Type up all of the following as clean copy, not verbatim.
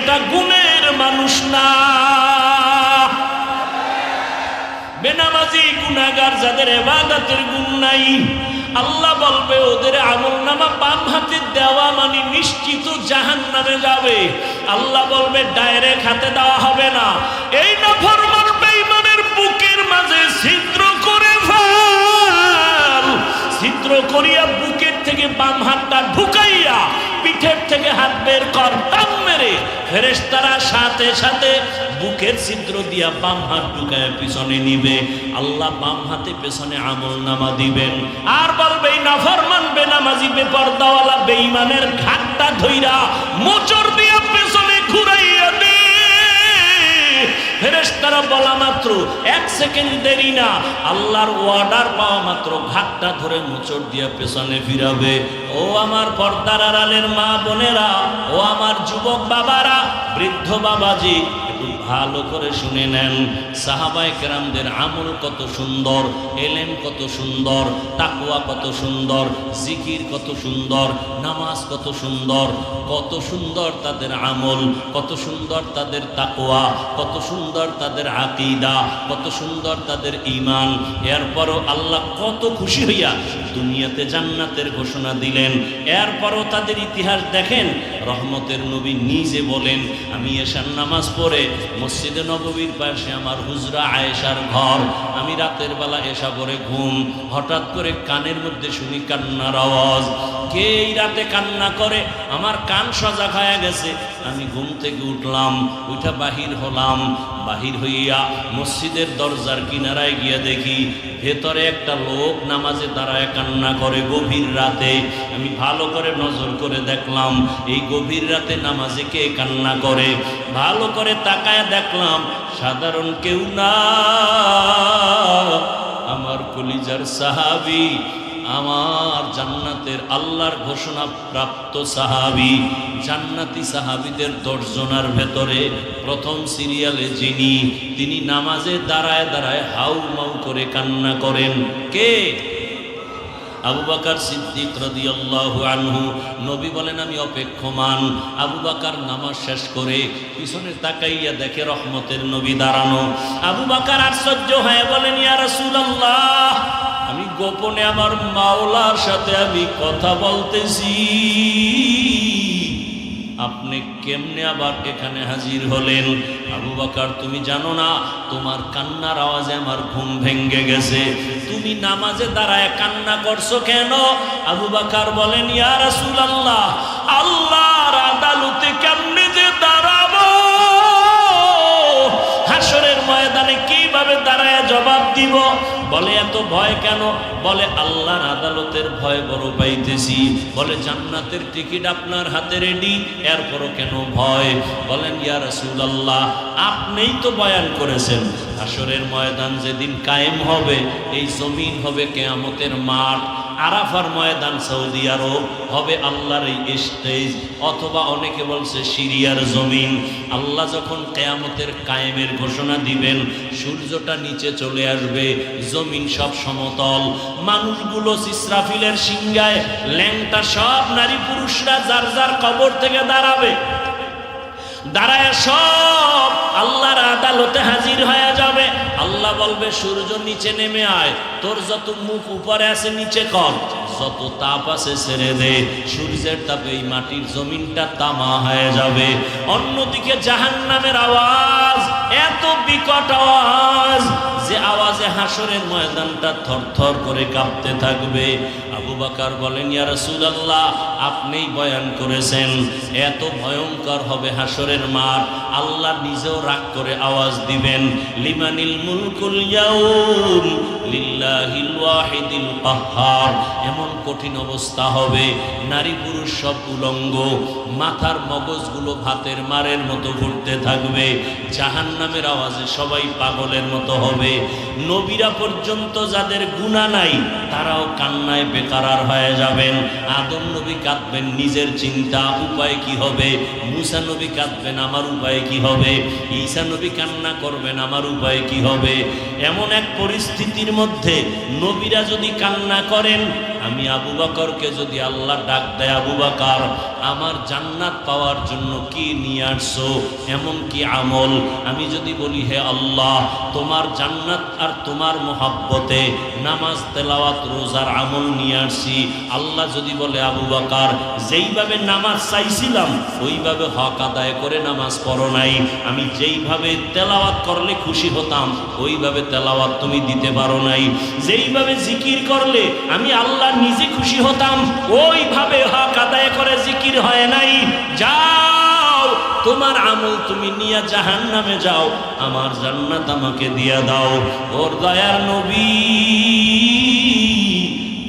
এটা গুণের মানুষ না। বেনামাজি গুনাহগার যাদের ইবাদতের গুণ নাই, আল্লাহ বলবে ওদের আমলনামা বাম হাতে দেওয়া মানে নিশ্চিত জাহান্নামে যাবে। আল্লাহ বলবে ডাইরেক্ট হাতে দেওয়া হবে না, এই নাফরমান বেঈমানের বুকের মাঝে ছিদ্র করে ফেল, ছিদ্র করিয়া বুকের থেকে বাম হাতটা ঢুকাইয়া পিঠের থেকে হাত বের কর, টান মেরে ফেরেশতারা সাথে সাথে বুকের ছিদ্র দিয়া বাম হাত ঢুকায় পিছনে নিবে। আল্লাহ বাম হাতে পেছনে আমলনামা দিবেন, আর বলবে নাফরমান বেনামাজি বেপরদাওয়ালা বেঈমানের ঘাটটা ধইরা মোচড় দিয়া পেছনে ঘুরাইয়া দে। ফেরেশতারা বলা মাত্র 1 সেকেন্ড দেরি না, আল্লাহর অর্ডার পাওয়া মাত্র ঘাটটা ধরে মোচড় দিয়া পেছনে ফিরাবে। ও আমার পর্দার আড়ালের মা বোনেরা, ও আমার যুবক বাবারা, বৃদ্ধ বাবাজি, ভালো করে শুনে নেন। সাহাবায়ে কেরামদের আমল কত সুন্দর, এলেম কত সুন্দর, তাকওয়া কত সুন্দর, জিকির কত সুন্দর, নামাজ কত সুন্দর, কত সুন্দর তাদের আমল, কত সুন্দর তাদের তাকওয়া, কত সুন্দর তাদের আকীদা, কত সুন্দর তাদের ঈমান। এরপরও আল্লাহ কত খুশি হইয়া দুনিয়াতে জান্নাতের ঘোষণা দিলেন। এরপরও তাদের ইতিহাস দেখেন, রহমতের নবী নিজে বলেন, আমি এশার নামাজ পড়ে মসজিদে নববীর পাশে আমার হুজরা আয়েশার ঘর, আমি রাতের বেলা এশা পরে ঘুম, হঠাৎ করে কানের মধ্যে শুনি কান্নার আওয়াজ। কে এই রাতে কান্না করে? আমার কান সজাগ হয়ে গেছে। আমি ঘুম থেকে উঠলাম, উঠা বাহির হলাম, বাহির হইয়া মসজিদের দরজার কিনারায় গিয়া দেখি ভেতরে একটা লোক নামাজে দাঁড়ায় কান্না করে গভীর রাতে। আমি ভালো করে নজর করে দেখলাম এই গভীর রাতে নামাজে কে কান্না করে। ভালো করে তাকায় দেখলাম সাধারণ কেউ না, আমার কলিজার সাহাবী, আমার জান্নাতের আল্লাহর ঘোষণা প্রাপ্ত সাহাবী। জান্নাতি সাহাবীদের 10 জনের ভেতরে প্রথম সিরিয়ালে যিনি, তিনি নামাজে দাঁড়ায় দাঁড়ায় হাউ মাউ করে কান্না করেন। কে? আবু বকর সিদ্দিক রাদিয়াল্লাহু আনহু। নবী বলেন আমি অপেক্ষমান। আবু বকর নামাজ শেষ করে পিছনে তাকাইয়া দেখে রহমতের নবী দাঁড়ানো। আবু বকর আশ্চর্য হয়ে বলেন, ইয়া রাসূলুল্লাহ, আমি গোপনে আমার মাওলার সাথে আমি কথা বলতেছি, আপনি কেমনে আবার এখানে হাজির হলেন? আবু বকর, তুমি জানো না তোমার কান্নার আওয়াজে আমার ঘুম ভেঙে গেছে, তুমি নামাজে দাঁড়ায় কান্না করছো কেন? আবু বকর বলেন, ইয়া রাসূলুল্লাহ, আল্লাহর আদালতে কেমনে যে দাঁড়াবো, হাসরের ময়দানে কিভাবে দাঁড়ায় জবাব দিব? বলে এত ভয় কেন? বলে আল্লাহর আদালতের ভয় বড় পাইতেছি। বলে জান্নাতের টিকিট আপনার হাতে রেডি, এরপরও কেন ভয়? বলেন ইয়া রাসূলুল্লাহ, আপনিই তো বয়ান করেছেন হাসরের ময়দান যেদিন কায়েম হবে, এই জমিন হবে কিয়ামতের মাঠ, আরাফার ময়দান সৌদি আরব হবে আল্লাহর এই স্টেজ, অথবা অনেকে বলছে সিরিয়ার জমিন। আল্লাহ যখন কিয়ামতের কায়েমের ঘোষণা দিবেন, সূর্যটা নিচে চলে আসবে, জমিন সব সমতল, মানুষগুলো ইসরাফিলের সিংহায় ল্যাংটা সব নারী পুরুষরা যার যার কবর থেকে দাঁড়াবে, দাঁড়ায় সব আল্লাহর আদালতে হাজির হয়ে যাবে। আল্লাহ বলবে সূর্য নিচে নেমে আয়, তোর যত মুখ উপরে আছে নিচে কর, যত তাপ আছে ছেড়ে দে। সূর্যের তাপে এই মাটির জমিনটা তামা হয়ে যাবে। অন্যদিকে জাহান্নামের আওয়াজ এত বিকট আওয়াজ যে আওয়াজে হাসরের ময়দানটা থরথর করে কাঁপতে থাকবে। আবু বকর বলেন, ইয়া রাসূলুল্লাহ, আপনিই বয়ান করেছেন এত ভয়ঙ্কর হবে হাসরের মাঠ। আল্লাহ নিজেও রাগ করে আওয়াজ দিবেন, লিমানিল মুলকুল ইয়াউম লিল্লাহিল ওয়াহিদিল কাহ্হার। এমন কঠিন অবস্থা হবে, নারী পুরুষ সব উলঙ্গ, মাথার মগজগুলো ভাতের মারের মতো ঘুরতে থাকবে। জাহান্নামের আওয়াজে সবাই পাগলের মতো হবে। নবীরা পর্যন্ত যাদের গুনাহ নাই তারাও কান্নায় বেকারার হয়ে যাবেন। আদম নবী কাঁদবেন নিজের চিন্তা, উপায় কি হবে। মুসা নবী কাঁদবেন, আমার উপায় কি হবে। ঈসা নবী কান্না করবেন, আমার উপায় কি হবে। এমন এক পরিস্থিতির মধ্যে নবীরা যদি কান্না করেন, আমি আবু বকরকে যদি আল্লাহ ডাক দেয়, আবু বকর আমার জান্নাত পাওয়ার জন্য কি নিয়ে আসছো, এমন কি আমল? আমি যদি বলি হে আল্লাহ তোমার জান্নাত আর তোমার মোহাব্বতে নামাজ তেলাওয়াত রোজার আমল নিয়ে আসছি, আল্লাহ যদি বলে আবু বকর যেইভাবে নামাজ চাইছিলাম ওইভাবে হক আদায় করে নামাজ পড়ো নাই, আমি যেইভাবে তেলাওয়াত করলে খুশি হতাম ওইভাবে তেলাওয়াত তুমি দিতে পারো নাই, যেইভাবে জিকির করলে আমি আল্লাহ নিজে খুশি হতাম ওইভাবে হক আদায় করে জিকির হয় নাই, যাও তোমার আমল তুমি নিয়ে জাহান্নামে যাও, আমার জান্নাত আমাকে দিয়া দাও। ওর দয়ার নবী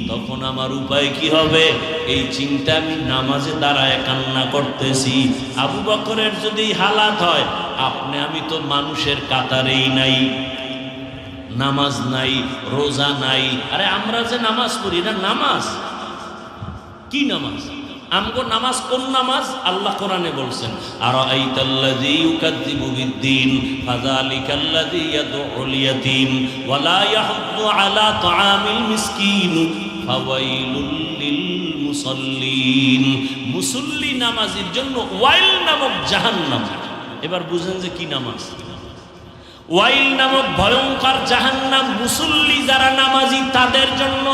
তখন আমার উপায় কি হবে এই চিন্তা, আমি নামাজে দাঁড়ায় কান্না করতেছি। আবু বকরের যদি হালাত হয়, আপনি আমি তো মানুষের কাতারেই নাই, নামাজ নাই, রোজা নাই। আরে আমরা যে নামাজ পড়ি না, নামাজ কি নামাজ? আমগো নামাজ কোন নামাজ? আল্লাহ কোরআনে বলছেন আরাআইতাল্লাযী ইউকাযযিবু বিদ্দীন ফাযালিকাল্লাযী ইয়াদউল ইয়াতীম ওয়া লা ইয়াহুদ্দু আলা তাআমিল মিসকিন ফাওয়াইলুল লিল মুসাল্লিন। মুসল্লি নামাজীর জন্য ওয়াইল নামক জাহান্নাম। এবার বুঝেন যে কি নামাজ। ওয়াইল নামক ভয়ঙ্কর জাহান্নাম মুসল্লি যারা নামাজি তাদের জন্য।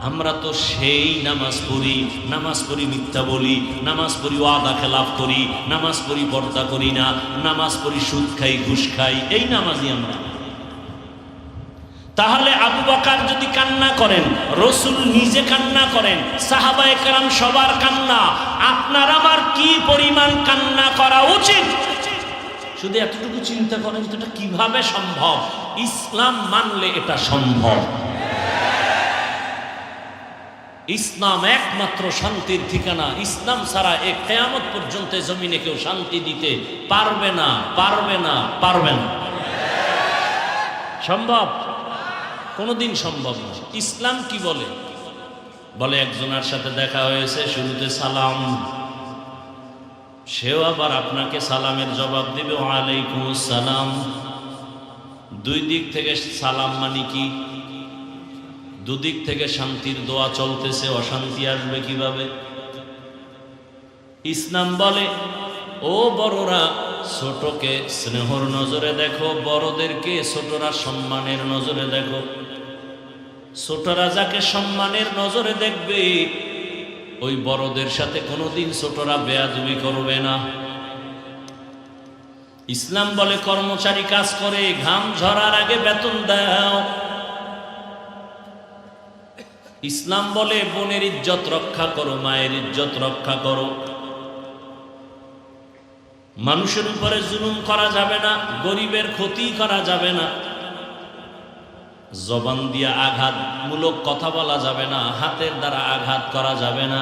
আমরা তো সেই নামাজ পড়ি মিথ্যা বলি, নামাজ পড়ি ওয়াদা খেলাফ করি, নামাজ পড়ি পর্দা করি না, নামাজ পড়ি সুদ খাই ঘুষ খাই, এই নামাজি আমরা। তাহলে আবু বকর যদি কান্না করেন, রাসূল নিজে কান্না করেন, সাহাবায়ে কেরাম সবার কান্না, আপনার আমার কি পরিমাণ কান্না করা উচিত? শুধু এতটুকু চিন্তা করেন এটা কিভাবে সম্ভব। ইসলাম মানলে এটা সম্ভব। ইসলাম একমাত্র শান্তির ঠিকানা। ইসলাম ছাড়া এক কিয়ামত পর্যন্ত জমিনে কেউ শান্তি দিতে পারবে না, পারবে না, পারবে না। সম্ভব? কোনোদিন সম্ভব না। ইসলাম কি বলে? বলে একজনের সাথে দেখা হয়েছে, শুরুতে সালাম, সেও আবার আপনাকে সালামের জবাব দিবে ওয়ালাইকুম আসসালাম। দুই দিক থেকে সালাম মানে কি? দুদিক থেকে শান্তির দোয়া চলতেছে, অশান্তি আসবে কিভাবে? ইসলাম বলে ও বড়রা ছোটকে স্নেহর নজরে দেখো, বড়দেরকে ছোটরা সম্মানের নজরে দেখো। ছোটরা যাকে সম্মানের নজরে দেখবে ওই বড়দের সাথে কোনোদিন ছোটরা বেয়াদবি করবে না। ইসলাম বলে কর্মচারী কাজ করে, ঘাম ঝরার আগে বেতন দাও। ইসলাম বলে বোনের ইজ্জত রক্ষা করো, মায়ের ইজ্জত রক্ষা করো। মানুষের উপরে জুলুম করা যাবে না, গরিবের ক্ষতি করা যাবে না, জবান দিয়ে আঘাতমূলক কথা বলা যাবে না, হাতের দ্বারা আঘাত করা যাবে না।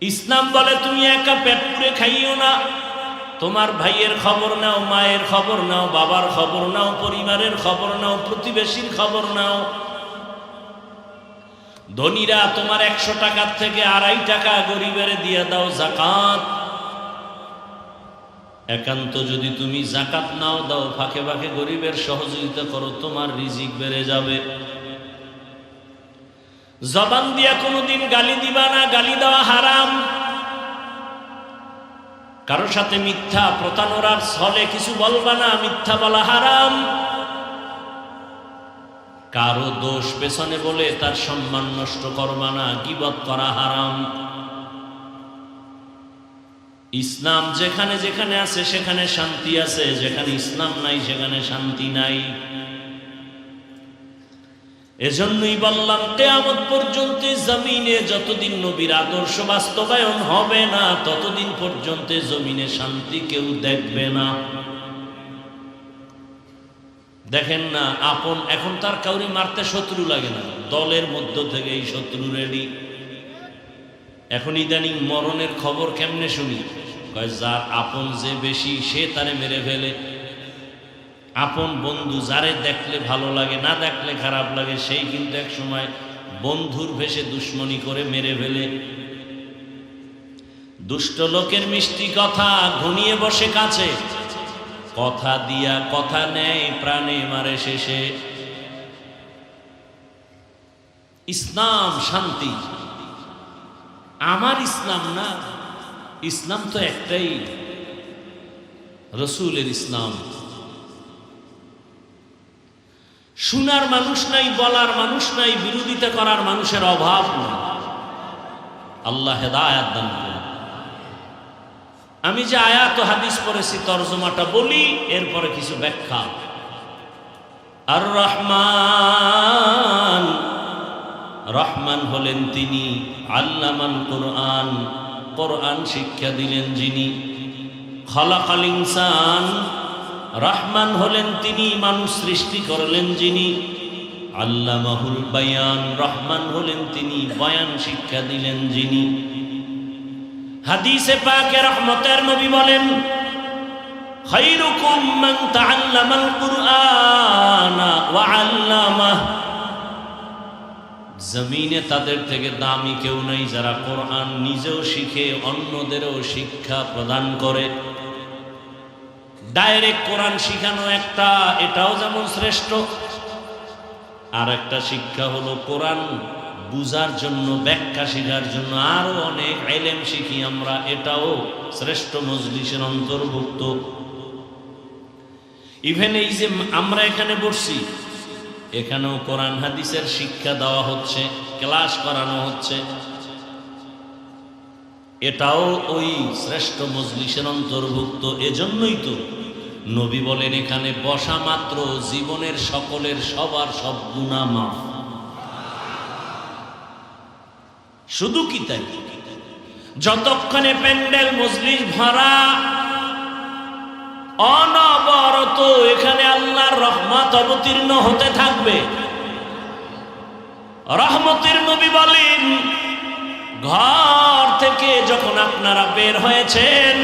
ইসলাম বলে তুমি একা পেট পুরে খাইও না, তোমার ভাইয়ের খবর নাও, মায়ের খবর নাও, বাবার খবর নাও, পরিবারের খবর নাও, প্রতিবেশীর খবর নাও। ধনীরা তোমার 100 টাকার থেকে 2.5 টাকা গরিবের দিয়ে দাও যাকাত। একান্ত যদি তুমি যাকাত নাও দাও, ফাঁকে ফাঁকে গরিবের সহযোগিতা করো, তোমার রিজিক বেড়ে যাবে। জবান দিয়া কোনোদিন গালি দিবা না, গালি দেওয়া হারাম। কারো সাথে মিথ্যা প্রতারণার ছলে কিছু বলবা না, মিথ্যা বলা হারাম। কারো দোষ পেছনে বলে তার সম্মান নষ্ট করবা না, গীবত করা হারাম। ইসলাম যেখানে যেখানে আছে সেখানে শান্তি আছে, যেখানে ইসলাম নাই সেখানে শান্তি নাই। এজন্যই বললাম কিয়ামত পর্যন্ত জমিনে যতদিন নবীর আদর্শ বাস্তবায়ন হবে না ততদিন পর্যন্ত জমিনে শান্তি কেউ দেখবে না। দেখেন না, আপন এখন তার কাউরি মারতে শত্রু লাগে না, দলের মধ্য থেকে এই শত্রু রেডি। এখন ইদানিং মরণের খবর কেমনে শুনি, কয় যার আপন যে বেশি সে তারে মেরে ফেলে। আপন বন্ধু যারে দেখলে ভালো লাগে, না দেখলে খারাপ লাগে, সেই কিন্তু এক সময় বন্ধুর ভেষে দুশ্মনী করে মেরে ফেলে। দুষ্ট লোকের মিষ্টি কথা ঘনিয়ে বসে কাছে, কথা দিয়া কথা নেয়, প্রাণে মারে শেষে। ইসলাম শান্তি। আমার ইসলাম না, ইসলাম তো একটাই, রসুলের ইসলাম। শোনার মানুষ নাই, বলার মানুষ নাই, বিরোধিতা করার মানুষের অভাব নেই। আল্লাহ হেদায়েত দান করুন। আমি যে আয়াত ও হাদিস পড়েছি তরজমাটা বলি, এরপরে কিছু ব্যাখ্যা। আর রহমান, রহমান হলেন তিনি, আল্লামাল কোরআন, কোরআন শিক্ষা দিলেন যিনি। খলাকাল ইনসান, রহমান হলেন তিনি, মানুষ সৃষ্টি করলেন যিনি। আল্লামাহুল বায়ান, রহমান হলেন তিনি, বয়ান শিক্ষা দিলেন যিনি। হাদিসে পাকে রহমতের নবী বলেন, খায়রুকুম মান তাআল্লামাল কুরআনা ওয়া আল্লামাহ। জমিনে তাদের থেকে দামি কেউ নাই যারা কোরআন নিজেও শিখে অন্যদেরও শিক্ষা প্রদান করে। ডাইরেক্ট কোরআন শিখানো একটা, এটাও যেমন শ্রেষ্ঠ। আর একটা শিক্ষা হলো কোরআন বুঝার জন্য, ব্যাখ্যা শিখার জন্য আরো অনেক ইলম শিখি আমরা, এটাও শ্রেষ্ঠ মজলিসের অন্তর্ভুক্ত। ইভেন এই যে আমরা এখানে বসছি, এখানেও কোরআন হাদিসের শিক্ষা দেওয়া হচ্ছে, ক্লাস করানো হচ্ছে, এটাও ওই শ্রেষ্ঠ মজলিসের অন্তর্ভুক্ত। এজন্যই তো নবী বলেন, এখানে বসা মাত্র জীবনের সকলের সবার সব গুনাহ মাফ। শুধু কি তাই, যতক্ষণে প্যান্ডেল মজলিস ভরা, অনবরত এখানে আল্লাহর রহমত অবতীর্ণ হতে থাকবে। রহমতের নবী বলেন, ঘর থেকে যখন আপনারা বের হয়েছেন,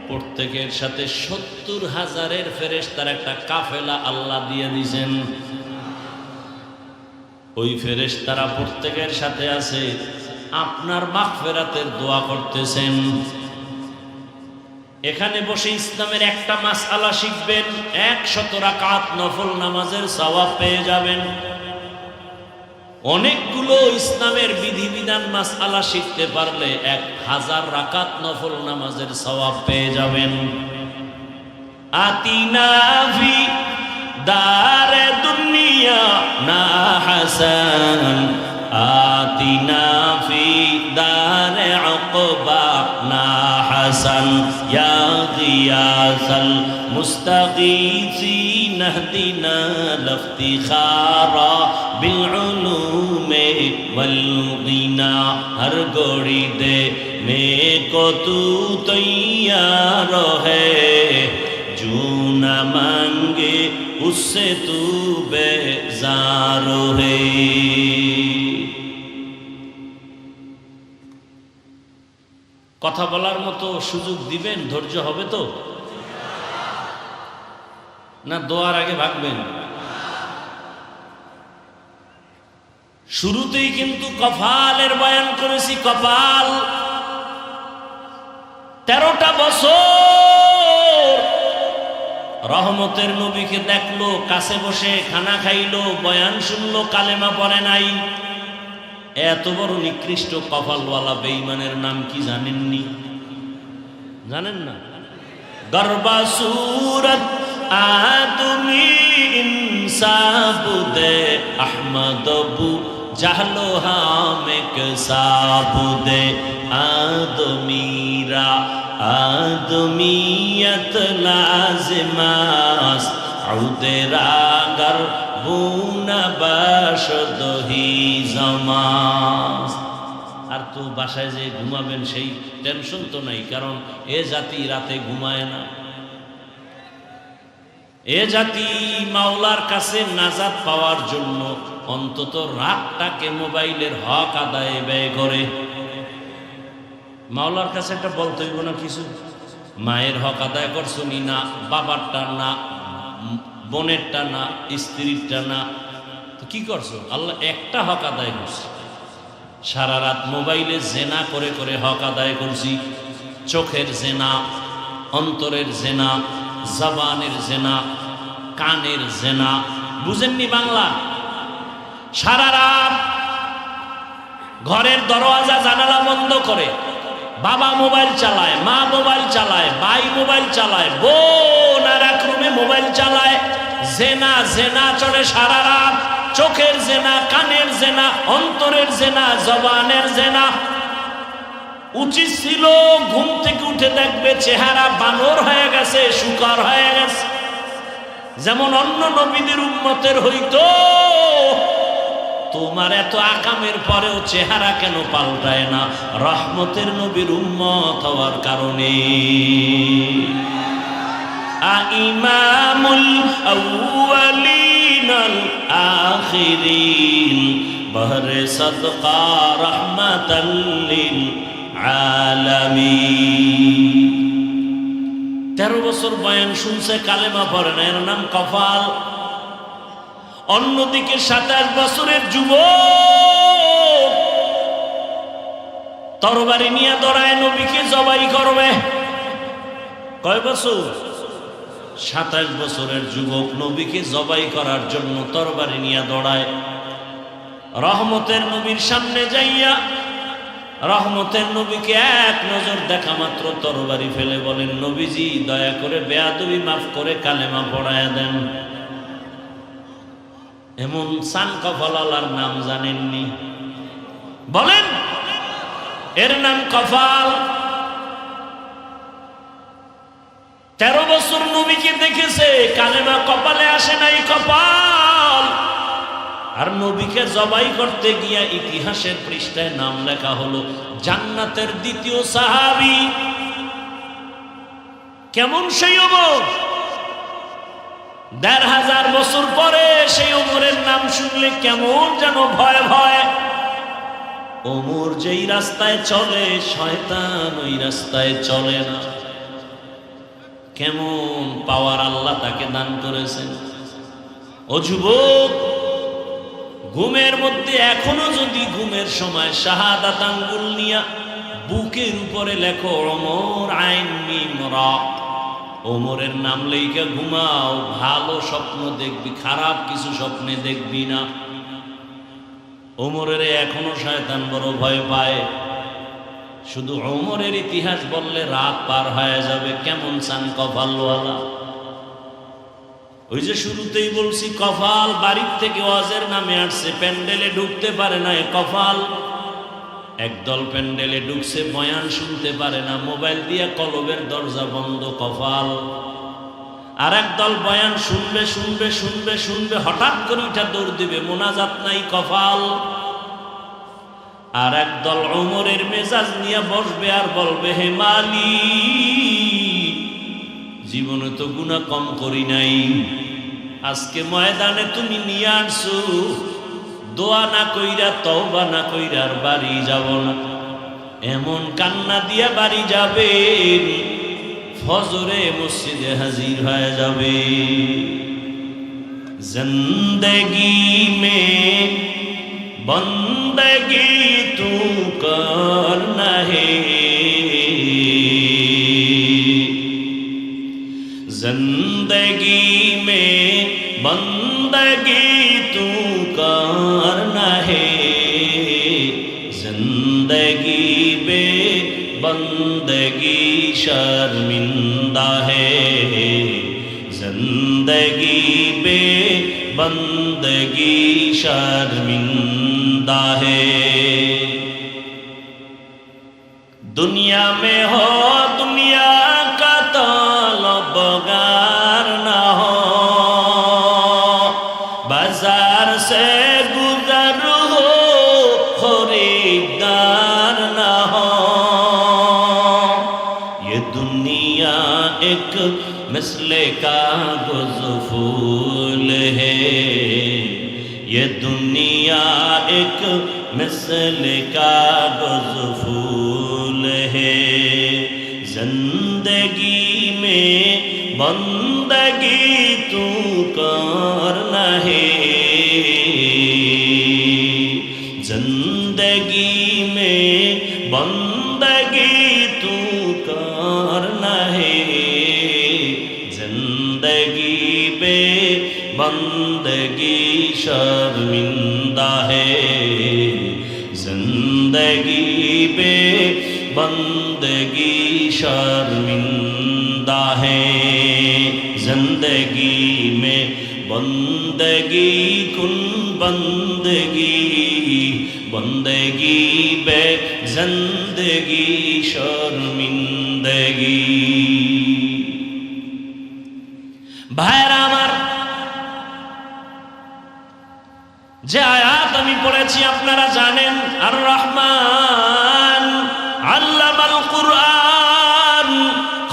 প্রত্যেকের সাথে 70,000 ফেরেশতার একটা কাফেলা আল্লাহ দিয়ে দিয়েছেন। ওই ফেরেশতারা প্রত্যেকের সাথে আছে, আপনার মাগফিরাতের দোয়া করতেছেন। এখানে বসে ইসলামের একটা মাসআলা শিখবেন, 100 রাকাত নফল নামাজের সওয়াব পেয়ে যাবেন। অনেকগুলো ইসলামের বিধিবিধান মাসআলা শিখতে পারলে 1000 রাকাত নফল নামাজের সওয়াব পেয়ে যাবেন। আতিনা ফি দারে দুনিয়া না হাসান, আতিনা ফি দারে উকবা না হাসান, ইয়া গিয়াসাল মুস্তাগীসিন ইহদিনা লিফতিখারা বিল উলুমে ওয়াল গিনা। হর গড়ি দে মে কো তু তৈয়ার है, जो न मांगे उससे तू बेजार है। কথা বলার মতো সুযোগ দিবেন, ধৈর্য হবে তো, না দোয়ার আগে ভাগবেন? শুরুতেই কিন্তু কপালের বয়ান করেছি। কপাল 13টা বছর রহমতের নবীকে দেখলো, কাছে বসে খানা খাইলো, বয়ান শুনলো, কালেমা পড়ে নাই। এত বড় নিকৃষ্ট কপালওয়ালা বেঈমানের নাম কি জানেননি? জানেন না? গরবা সুরত আদমি ইনসাব দে আহমদ বু জাহলো হামেক সাব দে আদমিরা আদমিয়ত লাজিমাস আউদেরাগর বুনা বাসদহি জামাস। আর তো বাসায় যে ঘুমাবেন সেই টেনশন তো নাই, কারণ এ জাতি রাতে ঘুমায় না। এ জাতি মাওলার কাছে নাজাত পাওয়ার জন্য অন্তত রাতটাকে মোবাইলের হক আদায়ে ব্যয় করে। মাওলার কাছে একটা বলতে হইব না কিছু, মায়ের হক আদায় করছনি না, বাবারটা না, বোনেরটা না, স্ত্রীরটা না, তো কি করছো? আল্লাহ একটা হক আদায় করছে। সারা রাত মোবাইলে জেনা করে করে হক আদায় করছি। চোখের জেনা, অন্তরের জেনা, জবানের জেনা, কানের জেনা। বুঝেননি বাংলা? সারা রাত ঘরের দরওয়াজা জানালা বন্ধ করে, বাবা মোবাইল চালায়, মা মোবাইল চালায়, ভাই মোবাইল চালায়, বোন আর এক রুমে মোবাইল চালায়, জেনা জেনা চলে সারা রাত, চোখের জেনা, কানের জেনা, অন্তরের জেনা, জবানের জেনা। উচিত ছিল ঘুম থেকে উঠে দেখবে চেহারা বানর হয়ে গেছে, শুকর হয়ে গেছে, যেমন অন্য নবীদের উম্মতের হইতো। তোমার এত আকামের পরেও চেহারা কেন পাল্টায় না? রহমতের নবীর উম্মত হওয়ার কারণে। ইমামুল আউয়ালিন আল আখিরিন বহরে সদকা রহমাতাল লিল আলামিন। 13 বছর বয়ান শুনছে, কালেমা পড়ে না, এর নাম কফাল। অন্যদিকে 27 বছরের যুবক তরবারি নিয়ে দৌড়ায় নবীকে জবাই করবে। কয় বছর? 27 বছরের যুবক নবীকে জবাই করার জন্য তরবারি নিয়ে দৌড়ায়। রহমতের নবীর সামনে যাইয়া রহমতের নবীকে এক নজর দেখা মাত্র তরবারি ফেলে বলেন, নবীজি দয়া করে বেয়াদবি মাফ করে কালেমা পড়ায়া দেন। এমন সান কফালার নাম জানেননি? বলেন, এর নাম কফাল। 13 বছর নবীকে দেখেছে, কালেমা কপালে আসে নাই, কপাল। আর নবীকে জবাই করতে গিয়া ইতিহাসের পৃষ্ঠায় নাম লেখা হলো জান্নাতের দ্বিতীয় সাহাবী। কেমন সেই ওমর? 1500 বছর পরে সেই ওমরের নাম শুনলে কেমন যেন ভয় ভয়। ওমর যেই রাস্তায় চলে, শয়তান ওই রাস্তায় চলে না। কেমন পাওয়ার আল্লাহ তাকে দান করেছেন। ও যুবক, ঘুমের মধ্যে এখনো যদি ঘুমের সময় শাহাদাত আঙ্গুল নিয়া বুকের উপরে লেখো ওমর আইন মিম রা, ওমরের নাম লেখা ঘুমাও, ভালো স্বপ্ন দেখবি, খারাপ কিছু স্বপ্নে দেখবি না। ওমরের এখনো শয়তান বড় ভয় পায়। শুধু ওমরের ইতিহাস বললে রাত পার হয়ে যাবে। কেমন চান কপালওয়ালা? ওই যে শুরুতেই বলছি, কপাল বাড়ির থেকে ওয়াজের নামে আসছে, প্যান্ডেলে ঢুকতে পারে না, কপাল। একদল প্যান্ডেলে ঢুকছে, বয়ান শুনতে পারে না, মোবাইল দিয়ে কলবের দরজা বন্ধ, কপাল। আর একদল বয়ান শুনবে শুনবে শুনবে শুনবে, হঠাৎ করে উঠা দৌড় দিবে, মোনাজাত নাই, কপাল। আর একদল ওমরের মেজাজ নিয়ে বসবে আর বলবে, হে মালিক, জীবনে তো গুনাহ কম করি নাই, আজকে ময়দানে তুমি নিয়ে আসছো, দোয়া না কইরা তওবা না কইরা আর বাড়ি যাব না। এমন কান্না দিয়া বাড়ি যাবে, ফজরে মসজিদে হাজির হয়ে যাবে। জিন্দেগি মে বন্দগি তু করনা হে, जिंदगी में बंदगी तू करना है, जिंदगी बे बंदगी शर्मिंदा है, जिंदगी बे बंदगी शर्मिंदा है। दुनिया में हो दुनिया का तलबगार ना हो, बाजार से गुजर हो खरीदार ना हो। ये दुनिया एक मिसले का गुज़फूल है, ये दुनिया एक मिसले का गुज़फूल है। जिंदगी में बंदगी तू करना है, जिंदगी में बंदगी तू करना है, जिंदगी में बंदगी शर्मिंदा है, जिंदगी पे बंदगी शर्मिंदा है, जिंदगी में बंदगी कुन बंदगी, बंदगी बे जिंदगी शर्मिंदगी। भाइरा আমার, যে আয়াত আমি পড়েছি আপনারা জানেন, আর রহমান আল্লামাল কুরআন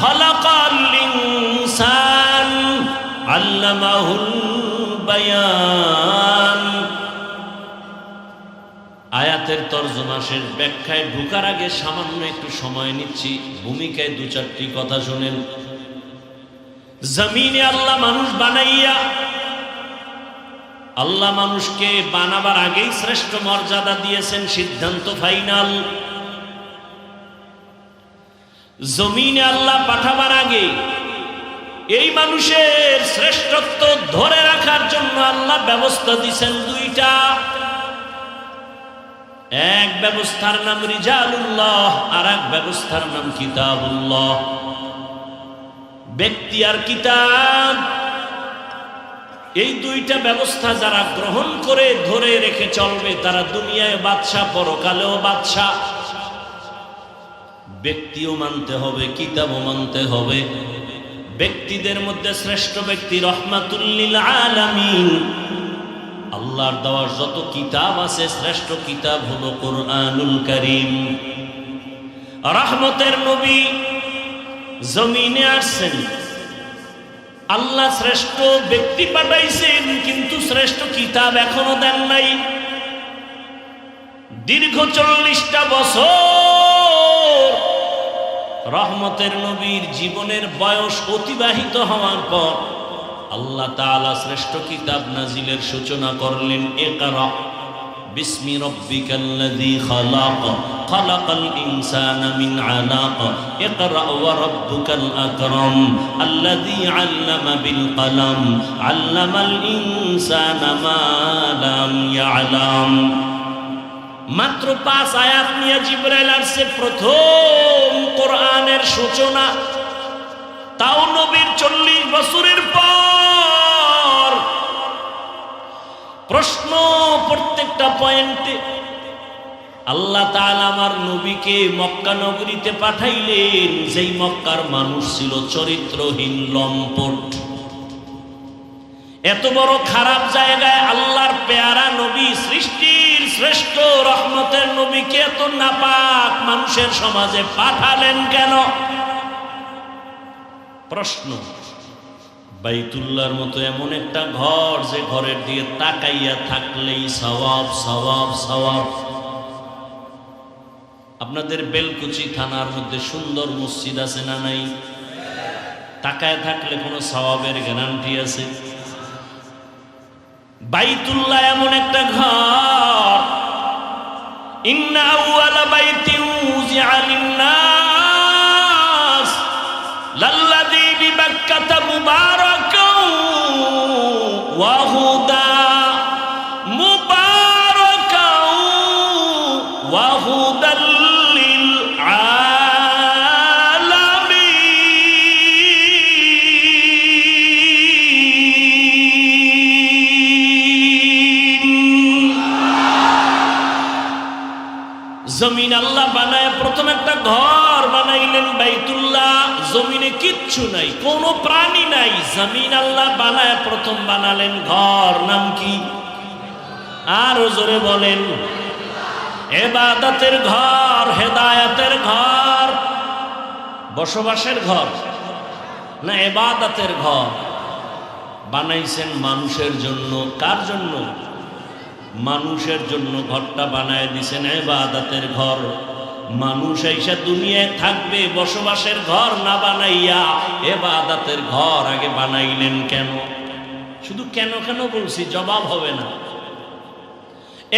খালাকাল ইনসান আল্লামাহুল বায়ান। আয়াতের তরজমা শেষ, ব্যাখ্যায় ঢোকার আগে সামান্য একটু সময় নিচ্ছি, ভূমিকায় দু চারটি কথা শুনেন। জমিনে আল্লাহ মানুষ বানাইয়া, আল্লাহ মানুষকে বানাবার আগেই শ্রেষ্ঠ মর্যাদা দিয়েছেন, সিদ্ধান্ত ফাইনাল। জমিনে আল্লাহ পাঠাবার আগে এই মানুষের শ্রেষ্ঠত্ব ধরে রাখার জন্য আল্লাহ ব্যবস্থা দিয়েছেন দুইটা। এক ব্যবস্থার নাম রিজালুল্লাহ, আর এক ব্যবস্থার নাম কিতাবুল্লাহ। ব্যক্তি আর কিতাব, এই দুইটা ব্যবস্থা যারা গ্রহণ করে ধরে রেখে চলবে তারা দুনিয়ায় বাদশা, পরকালেও বাদশা। ব্যক্তিও মানতে হবে, কিতাবও মানতে হবে। ব্যক্তিদের মধ্যে শ্রেষ্ঠ ব্যক্তি রহমাতুল লিল আলামিন, আল্লাহর দেওয়া যত কিতাব আছে শ্রেষ্ঠ কিতাব হলো কুরআনুল কারীম। রহমতের নবী জমিনে আসছেন, আল্লাহ শ্রেষ্ঠ ব্যক্তি পাঠাইছেন, কিন্তু শ্রেষ্ঠ কিতাব এখনো দেন নাই। দীর্ঘ 40টা বছর রহমতের নবীর জীবনের বয়স অতিবাহিত হওয়ার পর আল্লাহ তাআলা শ্রেষ্ঠ কিতাব নাজিলের সূচনা করলেন। ইকরা বিসমি রাব্বিকাল্লাযী খালাক, খালাকাল ইনসানা মিন আলাক, ইকরা ওয়া রাব্বুকাল আকরাম, আল্লাযী আল্লামা বিল কলম, আল্লামাল ইনসানা মা লাম ইয়ালাম। মাত্র 5 আয়াত নিয়ে জিবরাইল আসছে, প্রথম কোরআনের সূচনা। তাও নবীর 40 বছরের পর প্রশ্ন প্রত্যেকটা পয়েন্টে। আল্লাহ তাআলা আমার নবীকে মক্কা নগরীতে পাঠাইলেন, যেই মক্কার মানুষ ছিল চরিত্রহীন, লম্পট। এত বড় খারাপ জায়গায় আল্লাহর পেয়ারা নবী, সৃষ্টির শ্রেষ্ঠ রহমতের নবীকে এত নাপাক মানুষের সমাজে পাঠালেন কেন? প্রশ্ন। বাইতুল্লাহর মতো এমন একটা ঘর, যে ঘরের দিকে তাকাইয়া থাকলেই সওয়াব সওয়াব সওয়াব। আপনাদের বেলকুচি থানার মধ্যে সুন্দর মসজিদ আছে না নাই? তাকায় থাকলে কোনো সওয়াবের গ্যারান্টি আছে? বাইতুল্লাহ এমন একটা ঘর, ইন্না আউয়ালা বাইতিন উযিআ লিন-নাস লাল্লাযী বিবাক্কাতা মুবারাকান ওয়া হুদা, মুবারাকান ওয়া হুদাল লিল জমিন আল্লাহ বানায় প্রথম একটা ঘর বানাইলেন বাইতুল্লাহ। জমিনে কিচ্ছু নাই, কোনো প্রাণী নাই, জমিন আল্লাহ বানায় প্রথম বানালেন ঘর। নাম কি? আরো জোরে বলেন। ইবাদতের ঘর, হেদায়েতের ঘর, বসবাসের ঘর না ইবাদতের ঘর বানাইছেন মানুষের জন্য। কার জন্য? মানুষের জন্য ঘরটা বানায় দিছেন ইবাদতের ঘর। মানুষ এসে দুনিয়ায় থাকবে, বসবাসের ঘর না বানাইয়া ইবাদতের ঘর আগে বানাইলেন কেন? শুধু কেন কেন বলছি, জবাব হবে না।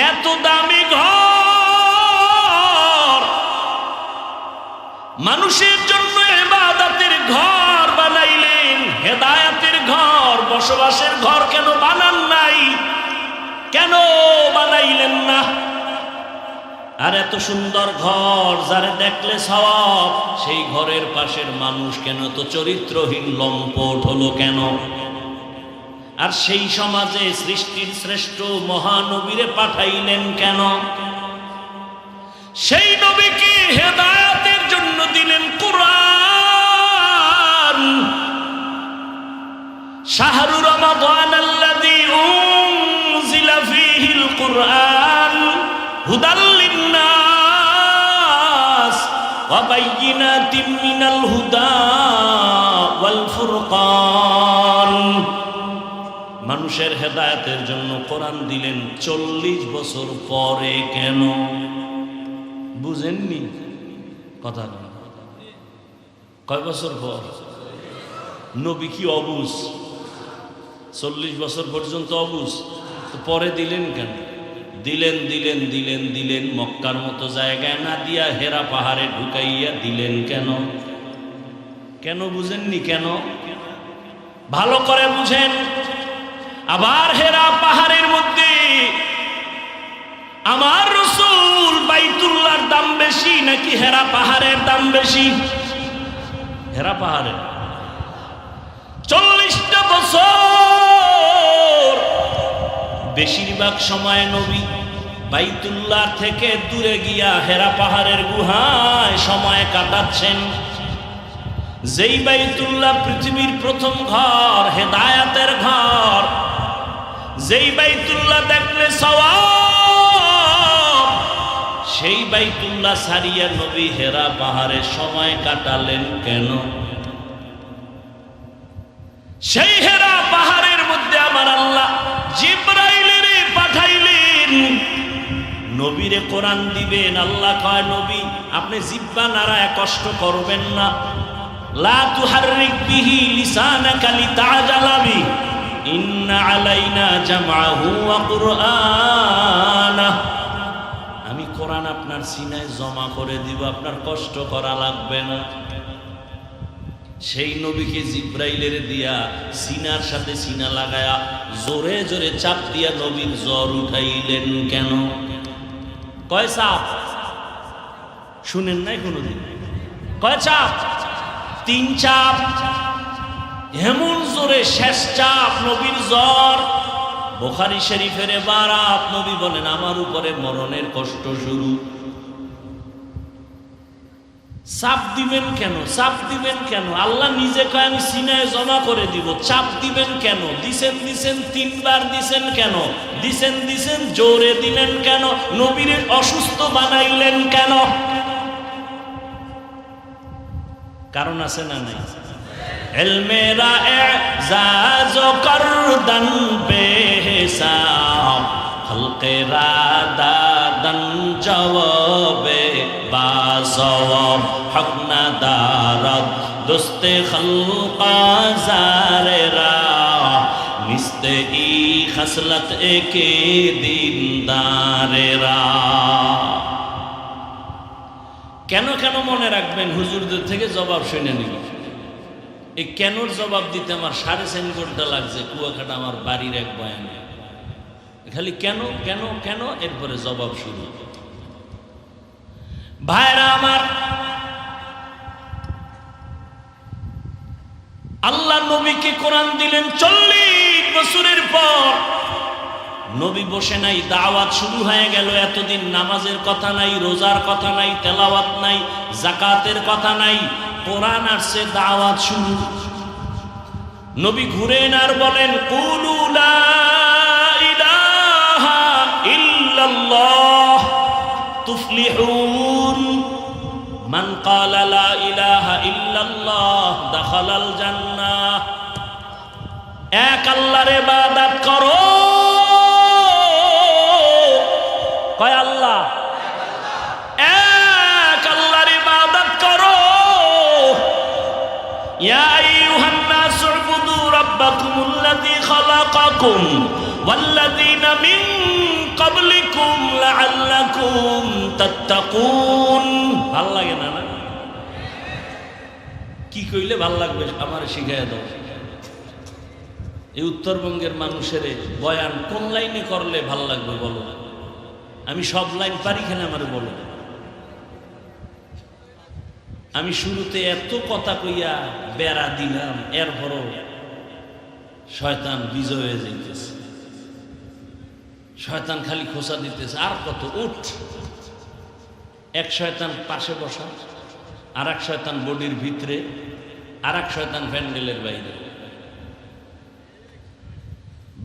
এত দামি ঘর, মানুষের জন্য ইবাদতের ঘর বানাইলেন, হেদায়েতের ঘর, বসবাসের ঘর কেন বানান নাই? কেন বানাইলেন না? আর এত সুন্দর ঘর যারে দেখলে সওয়াব, সেই ঘরের পাশের মানুষ কেন তো চরিত্রহীন লম্পট হলো কেন? আর সেই সমাজে সৃষ্টির শ্রেষ্ঠ মহানবীরে পাঠাইলেন কেন? সেই নবীকে হেদায়েতের জন্য দিলেন কুরআন। শাহরু রমাদানাল্লাযী উনজিলা ফীহিল কুরআন হুদাল লিন্নাস ওয়া বাইয়িনাতিম মিনাল হুদা ওয়াল ফুরকান। মানুষের হেদায়েতের জন্য কোরআন দিলেন 40 বছর পরে কেন? বুঝেননি কথা? কয় বছর পর? নবী কি অবুঝ? 40 বছর পর্যন্ত অবুঝ, তো পরে দিলেন কেন? দিলেন মক্কার মতো জায়গায় না দিয়া হেরা পাহাড়ে ঢুকাইয়া দিলেন কেন? কেন বুঝেননি? কেন? ভালো করে বুঝেন। আবার হেরা পাহাড়ের মধ্যে আমার রাসূল বাইতুল্লাহর দাম বেশি নাকি হেরা পাহাড়ের দাম বেশি? হেরা পাহাড়ের। 40টা বছর বেশিরভাগ সময় নবী বাইতুল্লাহ থেকে দূরে গিয়া হেরা পাহাড়ের গুহায় সময় কাটাচ্ছেন। যেই বাইতুল্লাহ পৃথিবীর প্রথম ঘর, হেদায়েতের ঘর, যেই বাইতুল্লাহ দেখলে সওয়াব, সেই বাইতুল্লাহ ছাড়িয়া নবী হেরা পাহাড়ে সময় কাটালেন কেন? সেই হেরা পাহাড়ের মধ্যে আমার আল্লাহ জিবরাইলের পাঠাইলেন, নবীরে কোরআন দিবেন। আল্লাহ কয়, নবী আপনি জিহ্বা নাড়ায় কষ্ট করবেন না। লা তুহাররিক বিহি লিসানাকা লিতাজালা বিহি ইন্না আলাইনা জামআহু ওয়া কুরআনাহ। আমি কোরআন আপনার সিনায় জমা করে দিব, আপনার কষ্ট করা লাগবে না। সেই নবীকে জিবরাইলের দিয়া সিনার সাথে সিনা লাগায়া জোরে জোরে চাপ দিয়া নবীর জ্বর উঠাইলেন কেন? কয় চাপ? শুনেন নাই কোনদিন? কয় চাপ? 3 চাপ। এমন জোরে শেষ চাপ, নবীর জ্বর। বুখারী শরীফের বারাত, নবী বলেন আমার উপরে মরণের কষ্ট শুরু। চাপ দিবেন কেন? চাপ দিবেন কেন? আল্লাহ নিজে কয় আমি সিনায় জমা করে দিব। চাপ দিবেন কেন? দিছেন 3বার দিছেন কেন? দিছেন জোরে দিলেন কেন? নবীরে অসুস্থ বানাইলেন কেন? কারণ আছে না নাই? ইলমেরা এজাজ করদন বেহিসাব খলকেরা দাদন জওয়াবে বাসওয়াব হক না দারদ দোস্তে খলকা জারেরা মিস্তে ই খসলত একে দিনদারেরা। কেন কেন মনে রাখবেন, হুজুরদের থেকে জবাব শুনে নিব। এই কেনর জবাব দিতে আমার 3.5 ঘন্টা লাগছে কুয়াকাটা আমার বাড়ির এক বয়ানে। খালি কেন কেন কেন, এরপরে জবাব শুরু। ভাইরা আমার, আল্লাহ নবীকে কোরআন দিলেন 40 বছরের পর। নবী বসে নাই, দাওয়াত শুরু হয়ে গেল। এতদিন নামাজের কথা নাই, রোজার কথা নাই, তেলাওয়াত নাই, যাকাতের কথা নাই, কোরআন আসছে, দাওয়াত শুরু। নবী ঘুরেন আর বলেন কুলু লা ইলাহা ইল্লাল্লাহ তুফলিহুন। মান ক্বালা লা ইলাহা ইল্লাল্লাহ দাখালাল জান্নাহ। এক আল্লাহর ইবাদত করো। কয় আল্লাহ? এক আল্লাহর ইবাদত করো। ইয়া আইয়ুহান নাস উবুদু রাব্বাকুমুল্লাযী খালাকাকুম ওয়াল্লাযীনা মিন ক্বাবলিকুম লাআল্লাকুম তাত্তাকুন। ভাল লাগে না? কি কইলে ভাল লাগবে? আমার শিখাইয়া দাও। এই উত্তরবঙ্গের মানুষের বয়ান কোন লাইনে করলে ভাল লাগবে বলো? আমি সব লাইন পারি, খেলে আমার বলো। আমি শুরুতে এত কথা কইয়া বেড়া দিলাম, এরপরও শয়তান বিজয় হয়ে যাইতেছে। শয়তান খালি খোঁচা দিতেছে, আর কত উঠ। এক শয়তান পাশে বসা, আর এক শয়তান বডির ভিতরে, আর এক শয়তান প্যান্ডেলের বাইরে।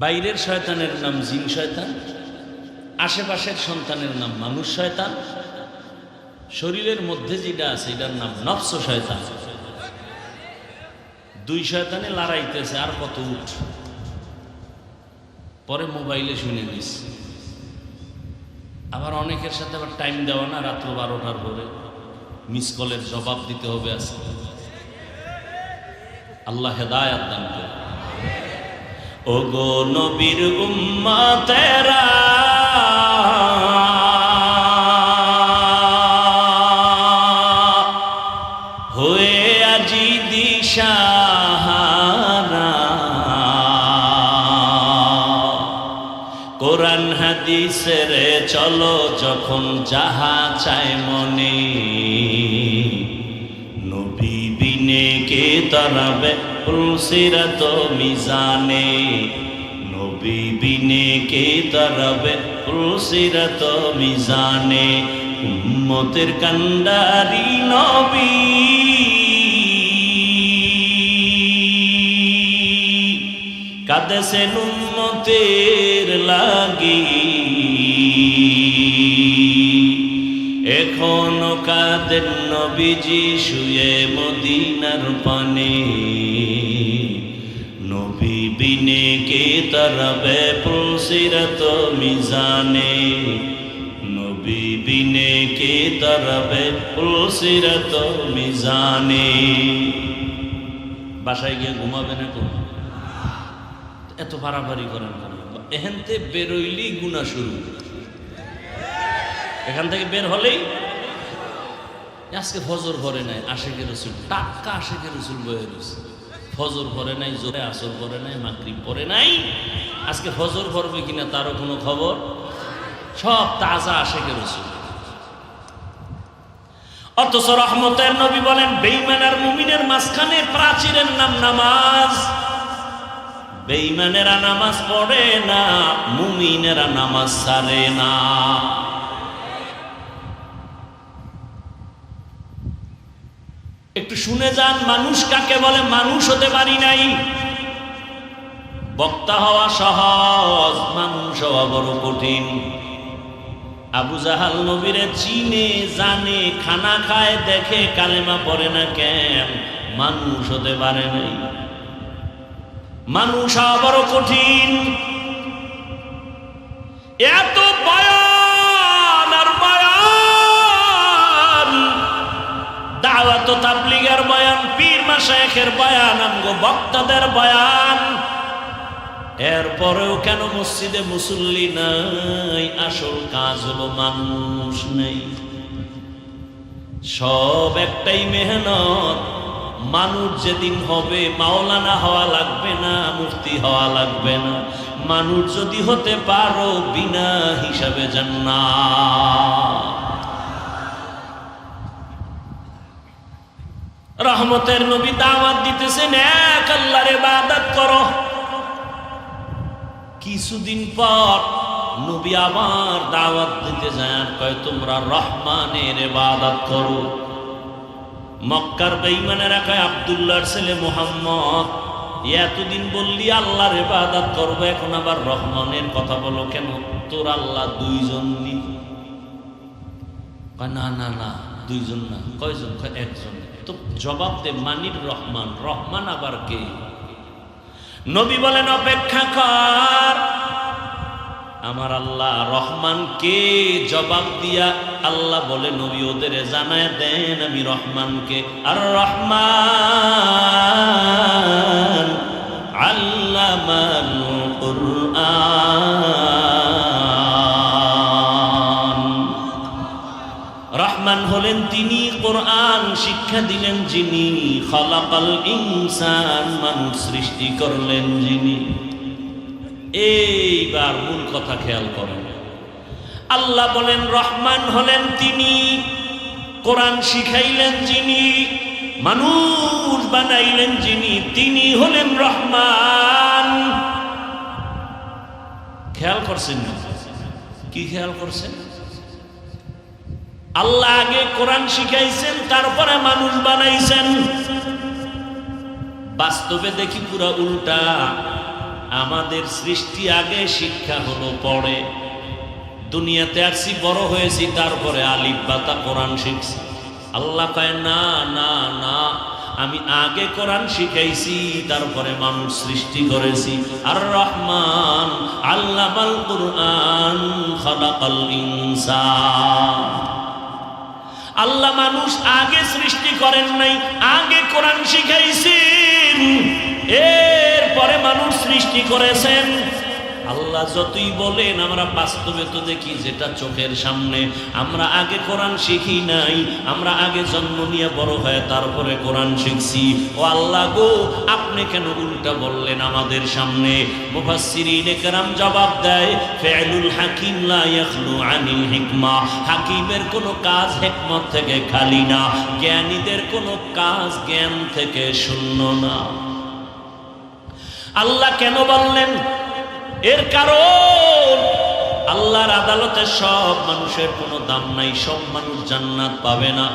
বাইরের শয়তানের নাম জিন শয়তান, আশেপাশের সন্তানের নাম মানুষ শয়তান, শরীরের মধ্যে যেটা আছে এটার নাম নফস শয়তান। দুই শয়তানে লড়াইতেছে, আর কত উঠ। পরে মোবাইলে শুনে নিস। আবার অনেকের সাথে আবার টাইম দেওয়া না, রাত্র 12টার পরে মিস কলের জবাব দিতে হবে। আজকে আল্লাহ হেদায়াত দান করে। ও গো নবীর উম্মতেরা, হয়ে আজি দিশাহারা, কোরআন হাদিসের চলো যখন যাহা চায় মনে, নবী বিনে কে তরাবে পুলসিরাত মিজানে, নবী বিনে কে তরাবে পুলসিরাত মিজানে। উম্মতের কান্ডারি নবী, কাঁদেছেন উম্মতের লাগি, এখনো কাঁদেন নবীজি শুয়ে মদিনার পানে, নবী বিনে কে তরাবে পুলসিরাত মিজানে, নবী বিনে কে তরাবে পুলসিরাত মিজানে। বাসায় গিয়ে ঘুমাবে না কোন? এত পারাপারি করেন কেন? এখানতে বেরোইলেই গুনাহ শুরু। এখান থেকে বের হলেই আজকে ফজর ভরে নাই, আশিকের রসুল টাটকা আশিকের রসুল বয়ে রয়েছে। ফজর ভরে নাই, জোরে আসর ভরে নাই, মাগরিব পরে নাই। আজকে ফজর ভরবে কিনা তারও কোনো খবর। সব তাজা আশিকের রসুল। অথচ রহমতের নবী বলেন, বেঈমান আর মুমিনের মাঝখানে প্রাচীরের নাম নামাজ। বেঈমানেরা নামাজ পড়ে না, মুমিনেরা নামাজ ছাড়ে না। একটু শুনে যান, মানুষ কাকে বলে? মানুষ হতে পারি নাই। বক্তা হওয়া সহজ, মানুষ হওয়া বড় কঠিন। আবু জাহাল নবীরে চিনে জানে, খানা খায় দেখে, কালেমা পড়ে না কেন? মানুষ হতে পারে নাই। মানুষ হওয়া বড় কঠিন। এত বয়ান আর বয়ান, দাওয়াত তাবলীগের বয়ান, পীর মাশায়েখের বয়ান, আমগো বক্তাদের বয়ান, এরপরেও কেন মসজিদে মুসল্লি নাই? আসল কাজ হলো মানুষ নেই। সব একটাই মেহনত। মানুষ যেদিন হবে, মাওলানা হওয়া লাগবে না, মুফতি হওয়া লাগবে না। মানুষ যদি হতে পারো, বিনা হিসাবে জান্নাত। রহমতের নবী দাওয়াত দিতেছেন, এক আল্লাহর ইবাদত করো। কিছুদিন পর নবী আবার দাওয়াত দিতে যায়, কয় তোমরা রহমানের ইবাদত করো। মক্কার বেঈমানেরা কয়, আব্দুল্লাহর ছেলে মুহাম্মদ, এতদিন বললি আল্লাহর ইবাদত করবো, এখন আবার রহমানের কথা বলো কেন? তোর আল্লাহ দুইজন নি? কয় না না না, দুইজন না। কয়জন? কয় একজন। তো জবাব দে, মানির রহমান, রহমান আবার কে? নবী বলেন, অপেক্ষা কর, আমার আল্লাহ রহমান কে? জবাব দিয়া আল্লাহ বলে, নবী ওদের জানায় দেন আমি রহমান কে। আর রহমান আল্লামাল কুরআন। রহমান হলেন তিনি, কোরআন শিক্ষা দিলেন যিনি, খালাকাল ইনসান মানুষ সৃষ্টি করলেন যিনি। এইবার মূল কথা খেয়াল করেন, আল্লাহ বলেন রহমান হলেন তিনি, কোরআন শিখাইলেন যিনি, মানুষ বানাইলেন যিনি, তিনি হলেন রহমান। খেয়াল করছেন না? কি খেয়াল করছেন? আল্লাহ আগে কোরআন শিখাইছেন, তারপরে মানুষ বানাইছেন। বাস্তবে দেখি পুরা উল্টা, আমাদের সৃষ্টি আগে, শিক্ষা হলো পরে। দুনিয়াতে আসছি, বড় হয়েছি, তারপরে আলিফ বাতা কোরআন শিখছি। আল্লাহ কয় না না না, আমি আগে কোরআন শিখাইছি, তারপরে মানুষ সৃষ্টি করেছি। আর রহমান আল্লামাল কুরআন খালাকাল ইনসান। আল্লাহ মানুষ আগে সৃষ্টি করেন নাই, আগে কোরআন শিখাইছেন, এরপরে মানুষ সৃষ্টি করেছেন। আল্লাহ যতই বলেন, আমরা বাস্তবে তো দেখি যেটা চোখের সামনে। আমরা আগে কোরআন শিখি নাই, আমরা আগে জন্ম নিয়ে বড় হয়ে তারপরে কোরআন শিখছি। ও আল্লাহ গো, আপনি কেন উল্টা বললেন আমাদের সামনে? মুফাসসিরিনে কেরাম জবাব দেয়, ফি'লুল হাকিম লা ইয়াখলু আনিল হিকমা। হাকিমের কোনো কাজ হিকমত থেকে খালি না, জ্ঞানীদের কোনো কাজ জ্ঞান থেকে শূন্য না। আল্লাহ কেন বললেন? এর কারণ আল্লাহর আদালতে সব মানুষের কোনো দাম নাই, সব মানুষ জান্নাত পাবে না।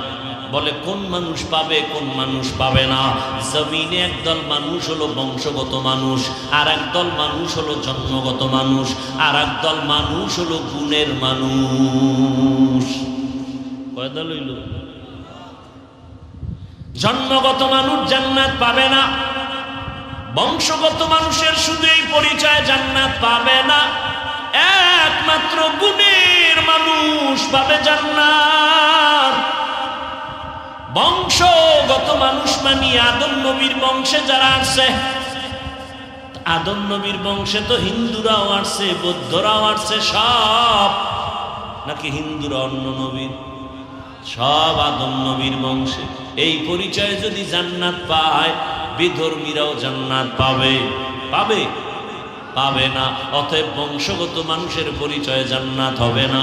বলে কোন মানুষ পাবে, কোন মানুষ পাবে না? জমিনে একদল মানুষ হলো বংশগত মানুষ, আর একদল মানুষ হলো জন্মগত মানুষ, আর একদল মানুষ হলো গুণের মানুষ। কয় দল হইল? জন্মগত মানুষ জান্নাত পাবে না, বংশগত মানুষের শুধু এই পরিচয় জান্নাত পাবে না, একমাত্র গুণের মানুষ পাবে জান্নাত। বংশগত মানুষ মানে আদম নবীর বংশে যারা আসছে, আদম নবীর বংশে তো হিন্দুরাও আসছে, বৌদ্ধরাও আসছে, সব নাকি হিন্দুরা অন্য নবীর, সব আদম নবীর বংশে। এই পরিচয় যদি জান্নাত পায়, বিধর্মীরাও জান্নাত পাবে? পাবে? পাবে না। অতএব বংশগত মানুষের পরিচয় জান্নাত হবে না।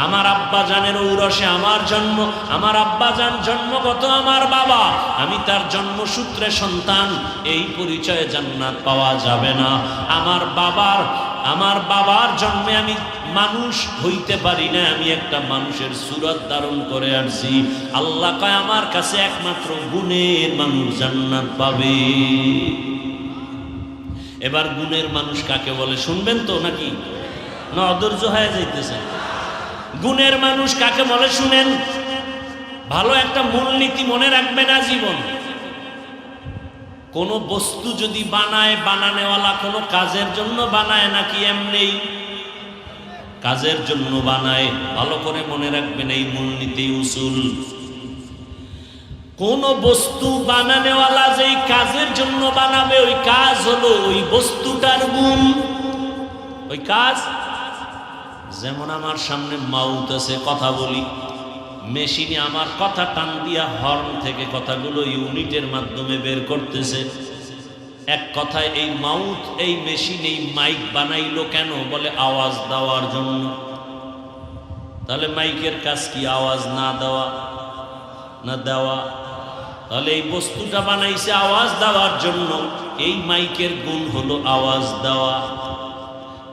আমার আব্বা জানের ঔরসে আমার জন্ম, আমার আব্বা জান জন্মগত আমার বাবা, আমি তার জন্মসূত্রে সন্তান, এই পরিচয়ে জান্নাত পাওয়া যাবে না। আমার বাবার জন্মে আমি মানুষ হইতে পারি না, আমি একটা মানুষের সুরত ধারণ করে আসছি। আল্লাহ কয় আমার কাছে একমাত্র গুণের মানুষ জান্নাত পাবে। এবার গুণের মানুষ কাকে বলে শুনবেন তো, নাকি না অধৈর্য হয়ে যাইতেছে? গুণের মানুষ কাকে বলে শুনেন, ভালো একটা মূলনীতি মনে রাখবেন আজীবন। কোন বস্তু যদি বানায়, বানানেওয়ালা কোনো কাজের জন্য বানায় নাকি এমনি? কাজের জন্য বানায়। ভালো করে মনে রাখবেন এই মূলনীতি, উসুল। কোন বস্তু বানানেওয়ালা যেই কাজের জন্য বানাবে, ওই কাজ হলো ওই বস্তুটার গুণ, ওই কাজ। যেমন আমার সামনে মাউথ আছে, কথা বলি, মেশিনে আমার কথা টান দিয়া হর্ন থেকে কথাগুলো ইউনিটের মাধ্যমে বের করতেছে। এক কথায় এই মাউথ, এই মেশিন, এই মাইক বানাইলো কেন? বলে আওয়াজ দেওয়ার জন্য। তাহলে মাইকের কাজ কি? আওয়াজ না দেওয়া না দেওয়া? তাহলে এই বস্তুটা বানাইছে আওয়াজ দেওয়ার জন্য, এই মাইকের গুণ হলো আওয়াজ দেওয়া।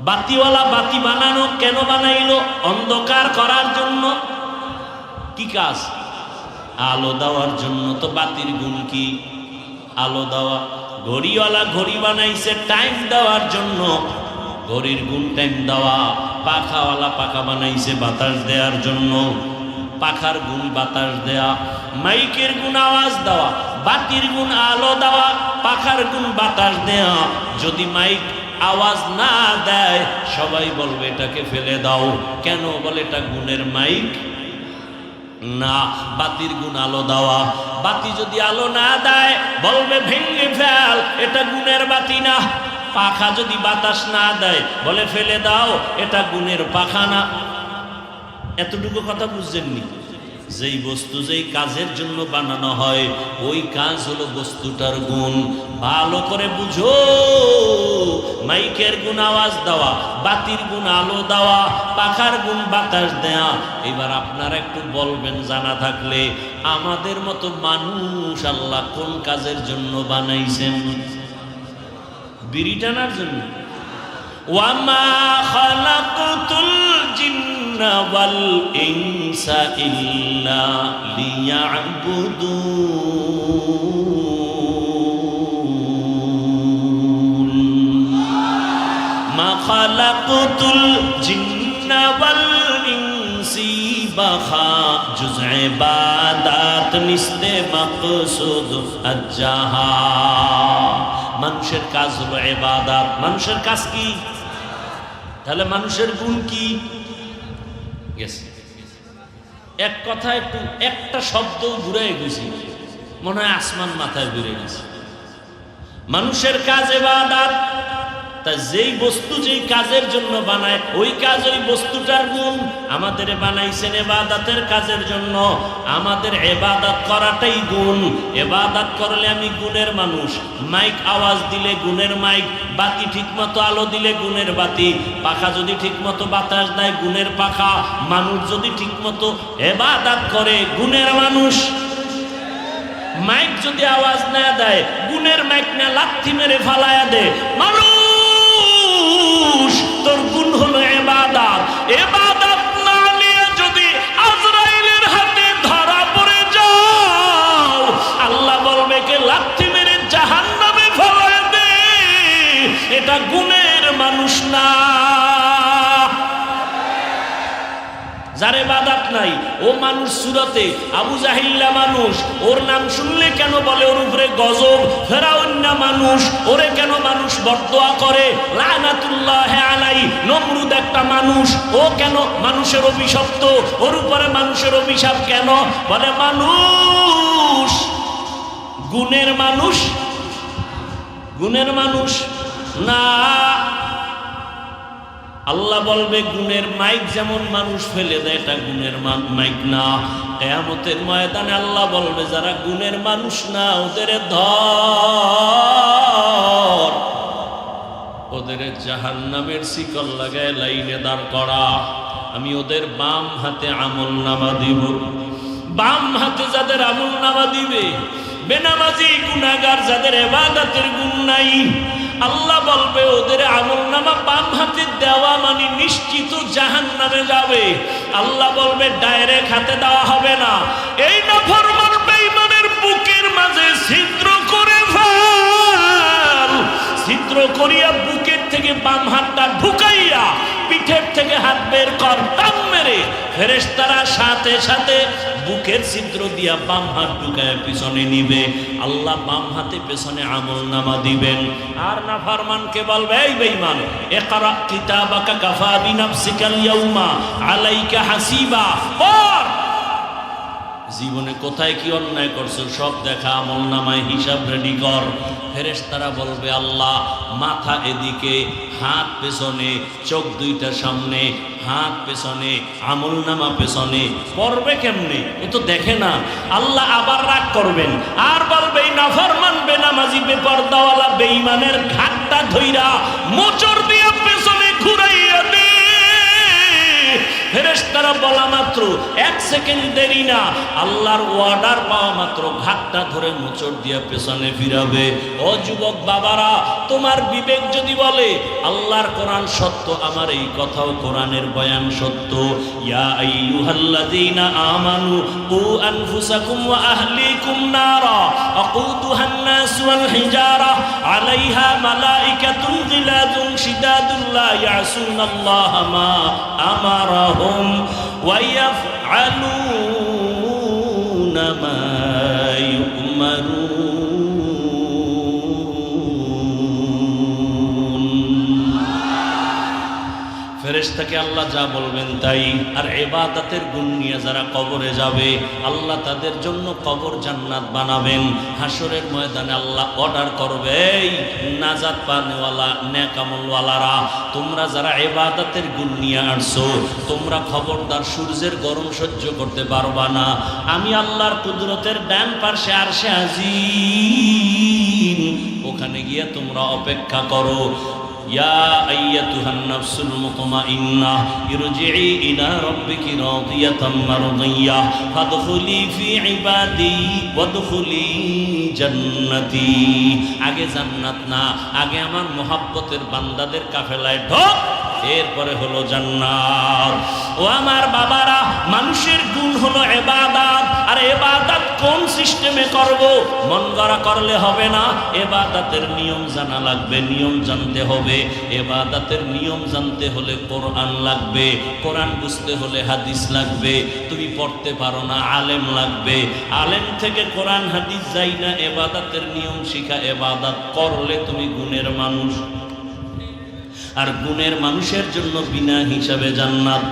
বাতিওয়ালা বাতি বানানো কেন বানাইলো? অন্ধকার করার জন্য। কি কাজ? আলো দেওয়ার জন্য। তো বাতির গুণ কি? আলো দেওয়া। ঘড়িওয়ালা ঘড়ি বানাইছে টাইম দেওয়ার জন্য, ঘড়ির গুণ টাইম দেওয়া। পাখাওয়ালা পাখা বানাইছে বাতাস দেওয়ার জন্য, পাখার গুণ বাতাস দেয়া। মাইকের গুণ আওয়াজ দেওয়া, বাতির গুণ আলো দেওয়া, পাখার গুণ বাতাস দেয়া। যদি মাইক আওয়াজ না দেয়, সবাই বলবে এটাকে ফেলে দাও। কেন? বলে এটা গুণের মাইক না। বাতির গুণ আলো দেওয়া। বাতি যদি আলো না দেয়, বলবে ভেঙে ফেল, এটা গুণের বাতি না। পাখা যদি বাতাস না দেয়, বলে ফেলে দাও, এটা গুণের পাখা না। এতটুকু কথা বুঝছেননি? যেই বস্তু যেই কাজের জন্য বানানো হয় ওই কাজ হলো বস্তুটার গুণ। ভালো করে বুঝো, মাইকের গুণ আওয়াজ দেওয়া, বাতির গুণ আলো দেওয়া, পাখার গুণ বাতাস দেয়া। এবার আপনারা একটু বলবেন জানা থাকলে, আমাদের মতো মানুষ আল্লাহ কোন কাজের জন্য বানাইছেন? বিড়ি টানার জন্য। ওয়ামা খালাকতুল জিন্না ওয়াল ইনসা ইল্লা লিয়াবুদুন। মা খালাকতুল জিন্না ওয়াল ইনসি বাখা জুজ ইবাদাত নিস্তে মাকসুদ আজ্জাহা। মানুষের কাজ হলো ইবাদত। মানুষের কাজ কি? তাহলে মানুষের গুণ কি? এক কথা একটু একটা শব্দ ঘুরে গেছি, মনে হয় আসমান মাথায় ঘুরে গেছে। মানুষের কাজ ইবাদত। তা যেই বস্তু যেই কাজের জন্য বানায় ওই কাজ ওই বস্তুটার গুণ। আমাদের বানাইছেন ইবাদতের কাজের জন্য, আমাদের ইবাদত করাটাই গুণ। ইবাদত করলে আমি গুণের মানুষ। মাইক আওয়াজ দিলে গুণের মাইক, বাতি ঠিকমতো আলো দিলে গুণের বাতি, পাখা যদি ঠিকমতো বাতাস দেয় গুণের পাখা, মানুষ যদি ঠিকমতো ইবাদত করে গুণের মানুষ। মাইক যদি আওয়াজ না দেয় গুণের মাইক না লাথি মেরে ফালায়া দে। মানুষ তোর গুণ হলো ইবাদত। ইবাদত না নিয়ে যদি আজরাইলের হাতে ধরা পড়ে যাও, আল্লাহ বলবে কে লাথি মেরে জাহান্নামে ফেলায় দে। এটা গুণের মানুষ না। যার ইবাদত নাই ও মানুষ সুরতে আবু জাহিল্লা মানুষ, ওর নাম শুনলে কেন বলে ওর উপরে গজব। ফেরাউন না মানুষ, ওরে কেন মানুষ বদদোয়া করে লানাতুল্লাহি আলাইহি। নমরুদ একটা মানুষ, ও কেন মানুষের অভিশপ্ত, ওর উপরে মানুষের অভিশাপ কেন? বলে মানুষ গুণের মানুষ, গুণের মানুষ না। আল্লাহ বলবে গুণের মাইক যেমন মানুষ ফেলে দেয় এটা গুণের মাইক না। কিয়ামতের ময়দানে আল্লাহ বলবে যারা গুণের মানুষ না ওদের ধর, ওদের জাহান্নামের শিকল লাগায় লাইনে দাঁড় করা। আমি ওদের বাম হাতে আমলনামা দিব। বাম হাতে যাদের আমলনামা দিবে, বেনামাজি গুনাহগার যাদের ইবাদতের গুণ নাই, আল্লাহ বলবে ওদের আমলনামা বাম হাতে দেওয়া মানে নিশ্চিত জাহান্নামে যাবে। আল্লাহ বলবে ডাইরেক্ট হাতে দেওয়া হবে না। এই নাফরমান বেঈমানের বুকের মাঝে ছিদ্র করে ফেল। ছিদ্র করিয়া বুকের থেকে বাম হাতটা ঢুকাইয়া পিঠের থেকে হাত বের কর, টান মেরে ফেরেশতারা সাথে সাথে বুকের ছিদ্র দিয়া বাম হাত ঢুকায় পিছনে নিবে। আল্লাহ বাম হাতে পেছনে আমলনামা দিবেন। আর নাফরমানকে বলবে এই বেঈমান ইকরা কিতাবাকা কাফা বিনাফসিকাল ইয়াউমা আলাইকা হাসিবা। পড়, জীবনে কোথায় কি অন্যায় করছো সব দেখা, আমলনামায় হিসাব রেডি কর। ফেরেশতারা বলবে আল্লাহ মাথা এদিকে, হাত পেছনে, চোখ দুইটা সামনে, হাত পেছনে, আমলনামা পেছনে। পড়বে কেমনে? ও তো দেখে না। আল্লাহ আবার রাগ করবেন আর বলবে নাফরমান বেনামাজি বেপরদাওয়ালা বেঈমানের ঘাটটা ধইরা মোচড় দিয়া পেছনে ঘুরাইয়া দে। ফেরেশতারা বলা মাত্র 1 সেকেন্ড দেরি না, আল্লাহর অর্ডার পাওয়া মাত্র ঘাটটা ধরে মোচড় দিয়া পেছনে ফিরাবে। ও যুবক বাবারা, তোমার বিবেক যদি বলে আল্লাহর কোরআন সত্য, আমার এই কথাও কোরআনের বয়ান সত্য। ইয়া আইয়ুহাল্লাযীনা আমানু কু আনফুসাকুম ওয়া আহলিকুম নারা আকুদুহান নাস ওয়াল হিজারা আলাইহা মালাইকাতুন গিলাযুন শিদাদুন লা ইয়াসুনাল্লাহা মা আমারাহুম ويفعلون ما يؤمرون। ফেরেশতাকে আল্লাহ যা বলবেন তাই। আর ইবাদতের গুণ নিয়ে যারা কবরে যাবে আল্লাহ তাদের জন্য কবর জান্নাত বানাবেন। হাসরের ময়দানে আল্লাহ অর্ডার করবে, এই নাজাত পানেওয়ালা নেক আমলওয়ালারা, তোমরা যারা ইবাদতের গুণ নিয়ে আসছো তোমরা খবরদার সূর্যের গরম সহ্য করতে পারবা না। আমি আল্লাহর কুদরতের ডান পাশে আরশে আজিম, ওখানে গিয়ে তোমরা অপেক্ষা করো। ইয়া আইয়াতুহান নাফসুল মুতমাইন্নাহ ইরজিই ইলা রাব্বিকি রাদিয়াতাম মারদিয়াহ ফাদখুলি ফি ইবাদি ওয়াদখুলি জান্নাতি। আগে জান্নাত না, আগে আমার মোহাব্বতের বান্দাদের কাফেলায় ঢোক, এরপরে হলো জান্নাত। ও আমার বাবারা, মানুষের গুণ হলো ইবাদত। আর ইবাদত কোন সিস্টেমে করব? মন গড়া করলে হবে না, ইবাদতের নিয়ম জানা লাগবে, নিয়ম জানতে হবে। ইবাদতের নিয়ম জানতে হলে কোরআন লাগবে, কোরআন বুঝতে হলে হাদিস লাগবে। তুমি পড়তে পারো না, আলেম লাগবে, আলেম থেকে কোরআন হাদিস যাই না, ইবাদতের নিয়ম শিখা। ইবাদত করলে তুমি গুণের মানুষ, আর গুণের মানুষের জন্য বিনা হিসাবে জান্নাত।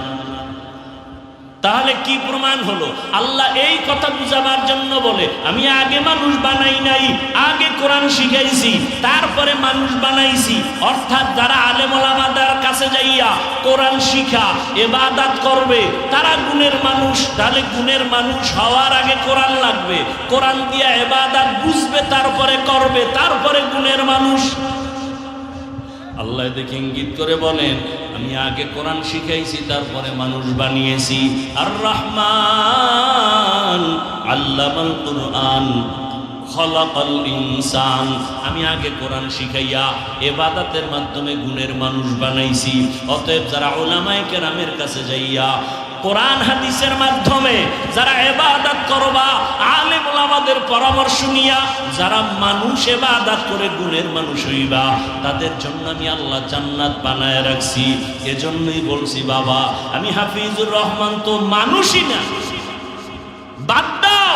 তাহলে কি প্রমাণ হলো? আল্লাহ এই কথা বুঝাবার জন্য বলে, আমি আগে মানুষ বানাই নাই, আগে কোরআন শিখাইছি, তারপরে মানুষ বানাইছি। অর্থাৎ যারা আলেম ওলামাদের কাছে যাইয়া কোরআন শিখা ইবাদত করবে তারা গুণের মানুষ। তাহলে গুণের মানুষ হওয়ার আগে কোরআন লাগবে, কোরআন দিয়া ইবাদত বুঝবে, তারপরে করবে, তারপরে গুণের মানুষ। আল্লাহ দেখে ইঙ্গিত করে বলেন, আমি আগে কোরআন শিখাইছি, তারপরে মানুষ বানিয়েছি। আর রহমান আল্লামাল কুরআন খলাকাল ইনসান, আমি আগে কোরআন শিখাইয়া ইবাদতের মাধ্যমে গুণের মানুষ বানাইছি। অতএব যারা উলামায়ে কেরামের কাছে যাইয়া কোরআন হাদিসের মাধ্যমে যারা ইবাদত করবা, আলেম ওলামাদের পরামর্শ নিয়া যারা মানুষ ইবাদত করে গুণের মানুষ হইবা, তাদের জন্য আমি আল্লাহ জান্নাত বানায় রাখছি। এজন্যই বলছি বাবা, আমি হাফিজুর রহমান তো মানুষই না। বাদ দাও,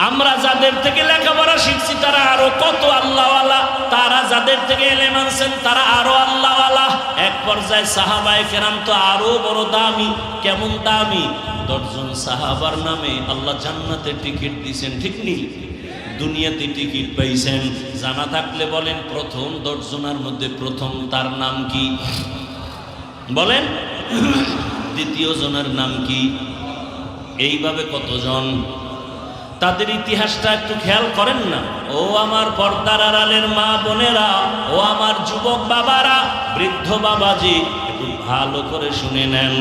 আমরা যাদের থেকে লেখাপড়া শিখছি তারা আরো কত আল্লাহওয়ালা, তারা যাদের থেকে ইলম আনছেন তারা আরো আল্লাহওয়ালা। এক পর্যায়ে সাহাবায়ে কেরাম তো আরো বড় দামি। কেমন দামি? 10 জন সাহাবার নামে আল্লাহ জান্নাতে টিকিট দিয়েছেন, ঠিক নেই? দুনিয়াতে টিকিট পাইছেন। জানা থাকলে বলেন, প্রথম 10 জনের মধ্যে প্রথম তার নাম কি বলেন? দ্বিতীয় জনের নাম কি? এইভাবে কতজন? তাদের ইতিহাসটা একটু খেয়াল করেন না? ও আমার পর্দার আড়ালের মা বোনেরা, ও আমার যুবক বাবারা, বৃদ্ধ বাবাজি, একটু ভালো করে শুনে নেন।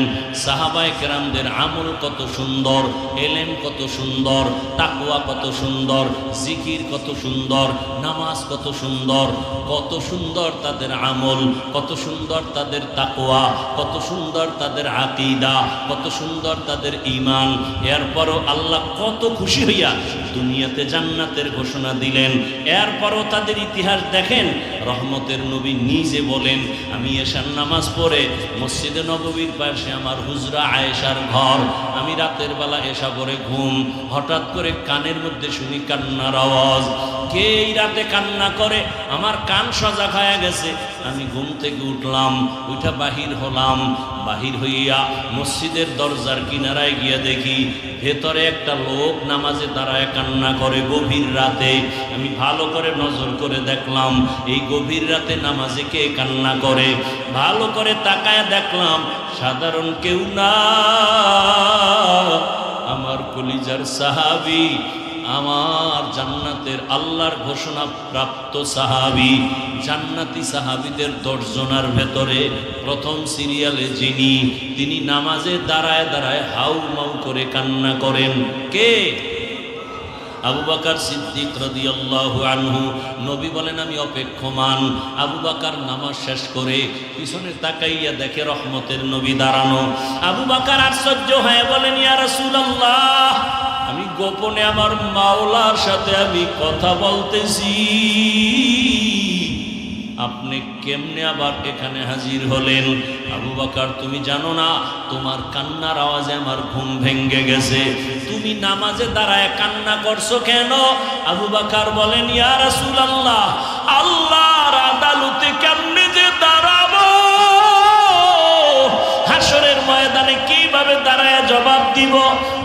সাহাবায়ে কেরামদের আমল কত সুন্দর, এলেম কত সুন্দর, তাকওয়া কত সুন্দর, জিকির কত সুন্দর, নামাজ কত সুন্দর, কত সুন্দর তাদের আমল, কত সুন্দর তাদের তাকওয়া, কত সুন্দর তাদের আকীদা, কত সুন্দর তাদের ঈমান। এরপরও আল্লাহ কত খুশি হইয়া দুনিয়াতে জান্নাতের ঘোষণা দিলেন। এরপরও তাদের ইতিহাস দেখেন। রহমতের নবী নিজে বলেন, আমি এশার নামাজ পড়ে মসজিদে নববীর পাশে আমার হুজরা আয়েশার ঘর, আমি রাতের বেলা এশা পড়ে ঘুম, হঠাৎ করে কানের মধ্যে শুনি কান্নার আওয়াজ। কে এই রাতে কান্না করে? আমার কান সজাগ হয়ে গেছে। আমি ঘুম থেকে উঠলাম, উঠা বাহির হলাম। বাহির হইয়া মসজিদের দরজার কিনারায় গিয়া দেখি ভেতরে একটা লোক নামাজে দাঁড়ায় কান্না করে গভীর রাতে। আমি ভালো করে নজর করে দেখলাম, এই গভীর রাতে নামাজে কে কান্না করে। ভালো করে তাকায় দেখলাম সাধারণ কেউ না, আমার কলিজার সাহাবী, আমার জান্নাতের আল্লাহর ঘোষণা প্রাপ্ত সাহাবী। জান্নাতি সাহাবীদের 10 জনের ভেতরে প্রথম সিরিয়ালে যিনি, তিনি নামাজে দাঁড়ায় দাঁড়ায় হাউ মাউ করে কান্না করেন। কে? আবু বকর সিদ্দিক রাদিয়াল্লাহু আনহু। নবী বলেন, আমি অপেক্ষমান। আবু বকর নামাজ শেষ করে পিছনে তাকাইয়া দেখে রহমতের নবী দাঁড়ানো। আবু বকর আশ্চর্য হয়ে বলেন, ইয়া রাসূলুল্লাহ, আমি গোপনে আমার মাওলার সাথে আমি কথা বলতেছি, আপনি কেমনে আবার এখানে হাজির হলেন? আবু বকর, তুমি জানো না তোমার কান্নার আওয়াজে আমার ঘুম ভেঙে গেছে, তুমি নামাজে দাঁড়ায় কান্না করছো কেন? আবু বকর বলেন, ইয়া রাসূলুল্লাহ, আল্লাহর আদালতে কেমনে যে দাঁড়াবো, কিভাবে দাঁড়ায় জবাব দিব?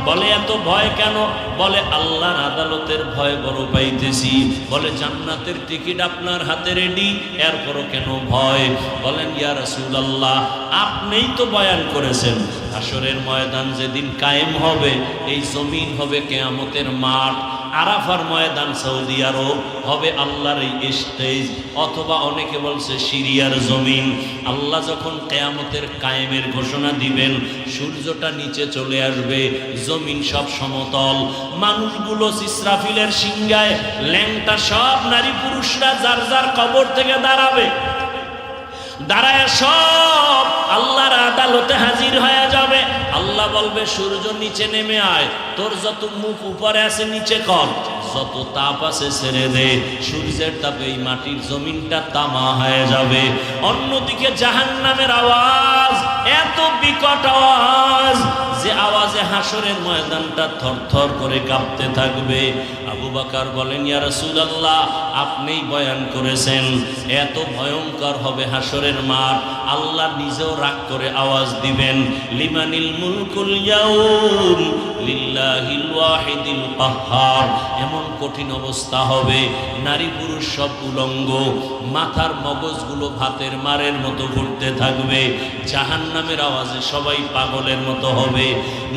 বলে এত ভয় কেন? বলে আল্লাহর আদালতের ভয় বড় পাইতেছি। বলে জান্নাতের টিকিট আপনার হাতে রেডি, এরপরও কেন ভয়? বলেন ইয়া রাসূলুল্লাহ, আপনিই তো বয়ান করেছেন হাশরের ময়দান যেদিন কায়েম হবে, এই জমিন হবে কিয়ামতের মাঠ, আরাফার ময়দান সৌদি আরব হবে আল্লাহর এই স্টেজ, অথবা অনেকে বলছে সিরিয়ার জমিন। আল্লাহ যখন কিয়ামতের কায়েমের ঘোষণা দিবেন, সূর্যটা নিচে চলে আসবে, জমিন সব সমতল, মানুষগুলো ইসরাফিলের সিংহায় ল্যাংটা সব নারী পুরুষরা যার যার কবর থেকে দাঁড়াবে, দাঁড়ায় সব আল্লাহর আদালতে হাজির হয়ে যাবে। আল্লাহ বলবে সূর্য নিচে নেমে আয়, তোর যত মুখ উপরে আছে নিচে কর, যত তাপ আছে ছেড়ে দে। সূর্যের তাপে এই মাটির জমিনটা তামা হয়ে যাবে। অন্যদিকে জাহান্নামের আওয়াজ এত বিকট আওয়াজ যে আওয়াজে হাশরের ময়দানটা থরথর করে কাঁপতে থাকবে। আবু বকর বলেন ইয়া রাসূলুল্লাহ, আপনিই বয়ান করেছেন এত ভয়ঙ্কর হবে হাশরের মাঠ। আল্লাহ নিজেও রাগ করে আওয়াজ দিবেন, লিমানিল মুলকুল ইয়াউম লিল্লাহিল ওয়াহিদিল কাহ্হার। এমন কঠিন অবস্থা হবে, নারী পুরুষ সব উলঙ্গ, মাথার মগজগুলো ভাতের মারের মতো ঘুরতে থাকবে। জাহান্নামের আওয়াজে সবাই পাগলের মতো হবে।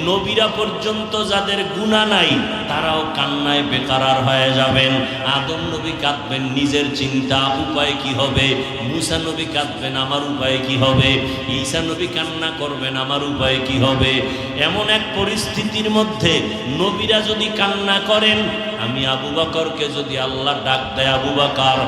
নবীরা পর্যন্ত যাদের গুনাহ নাই তারাও কান্নায় বেকারার হয়ে যাবেন। আদম নবী কাঁদবেন নিজের চিন্তা, উপায় কি হবে। মুসা নবী কাঁদবেন আমার উপায় কি হবে। ঈসা নবী কান্না করবেন আমার উপায় কি হবে। এমন এক পরিস্থিতির মধ্যে নবীরা যদি কান্না করেন, আমি আবু বকরকে যদি আল্লাহ ডাক দেয়, আবু বকর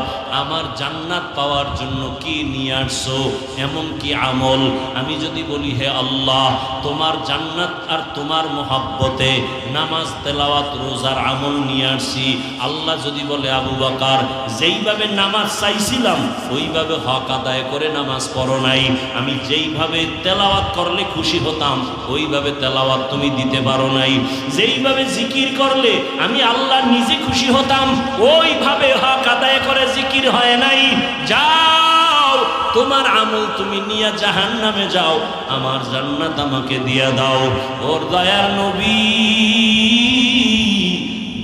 আমার জান্নাত পাওয়ার জন্য কি নিয়ে আসছো, এমন কি আমল? আমি যদি বলি হে আল্লাহ তোমার জান্নাত আর তোমার মহব্বতে নামাজ তেলাওয়াত রোজার আমল নিয়ে আসছি, আল্লাহ যদি বলে আবু বকর যেইভাবে নামাজ চাইছিলাম ওইভাবে হক আদায় করে নামাজ পড়ো নাই, আমি যেইভাবে তেলাওয়াত করলে খুশি হতাম ওইভাবে তেলাওয়াত তুমি দিতে পারো নাই, যেইভাবে জিকির করলে আমি আল্লাহ নিজে খুশি হতাম ওইভাবে হক আদায় করে জিকির হয় নাই, যাও তোমার আমল তুমি নিয়ে জাহান্নামে যাও, আমার জান্নাত আমাকে দিয়া দাও। ওর দয়ার নবী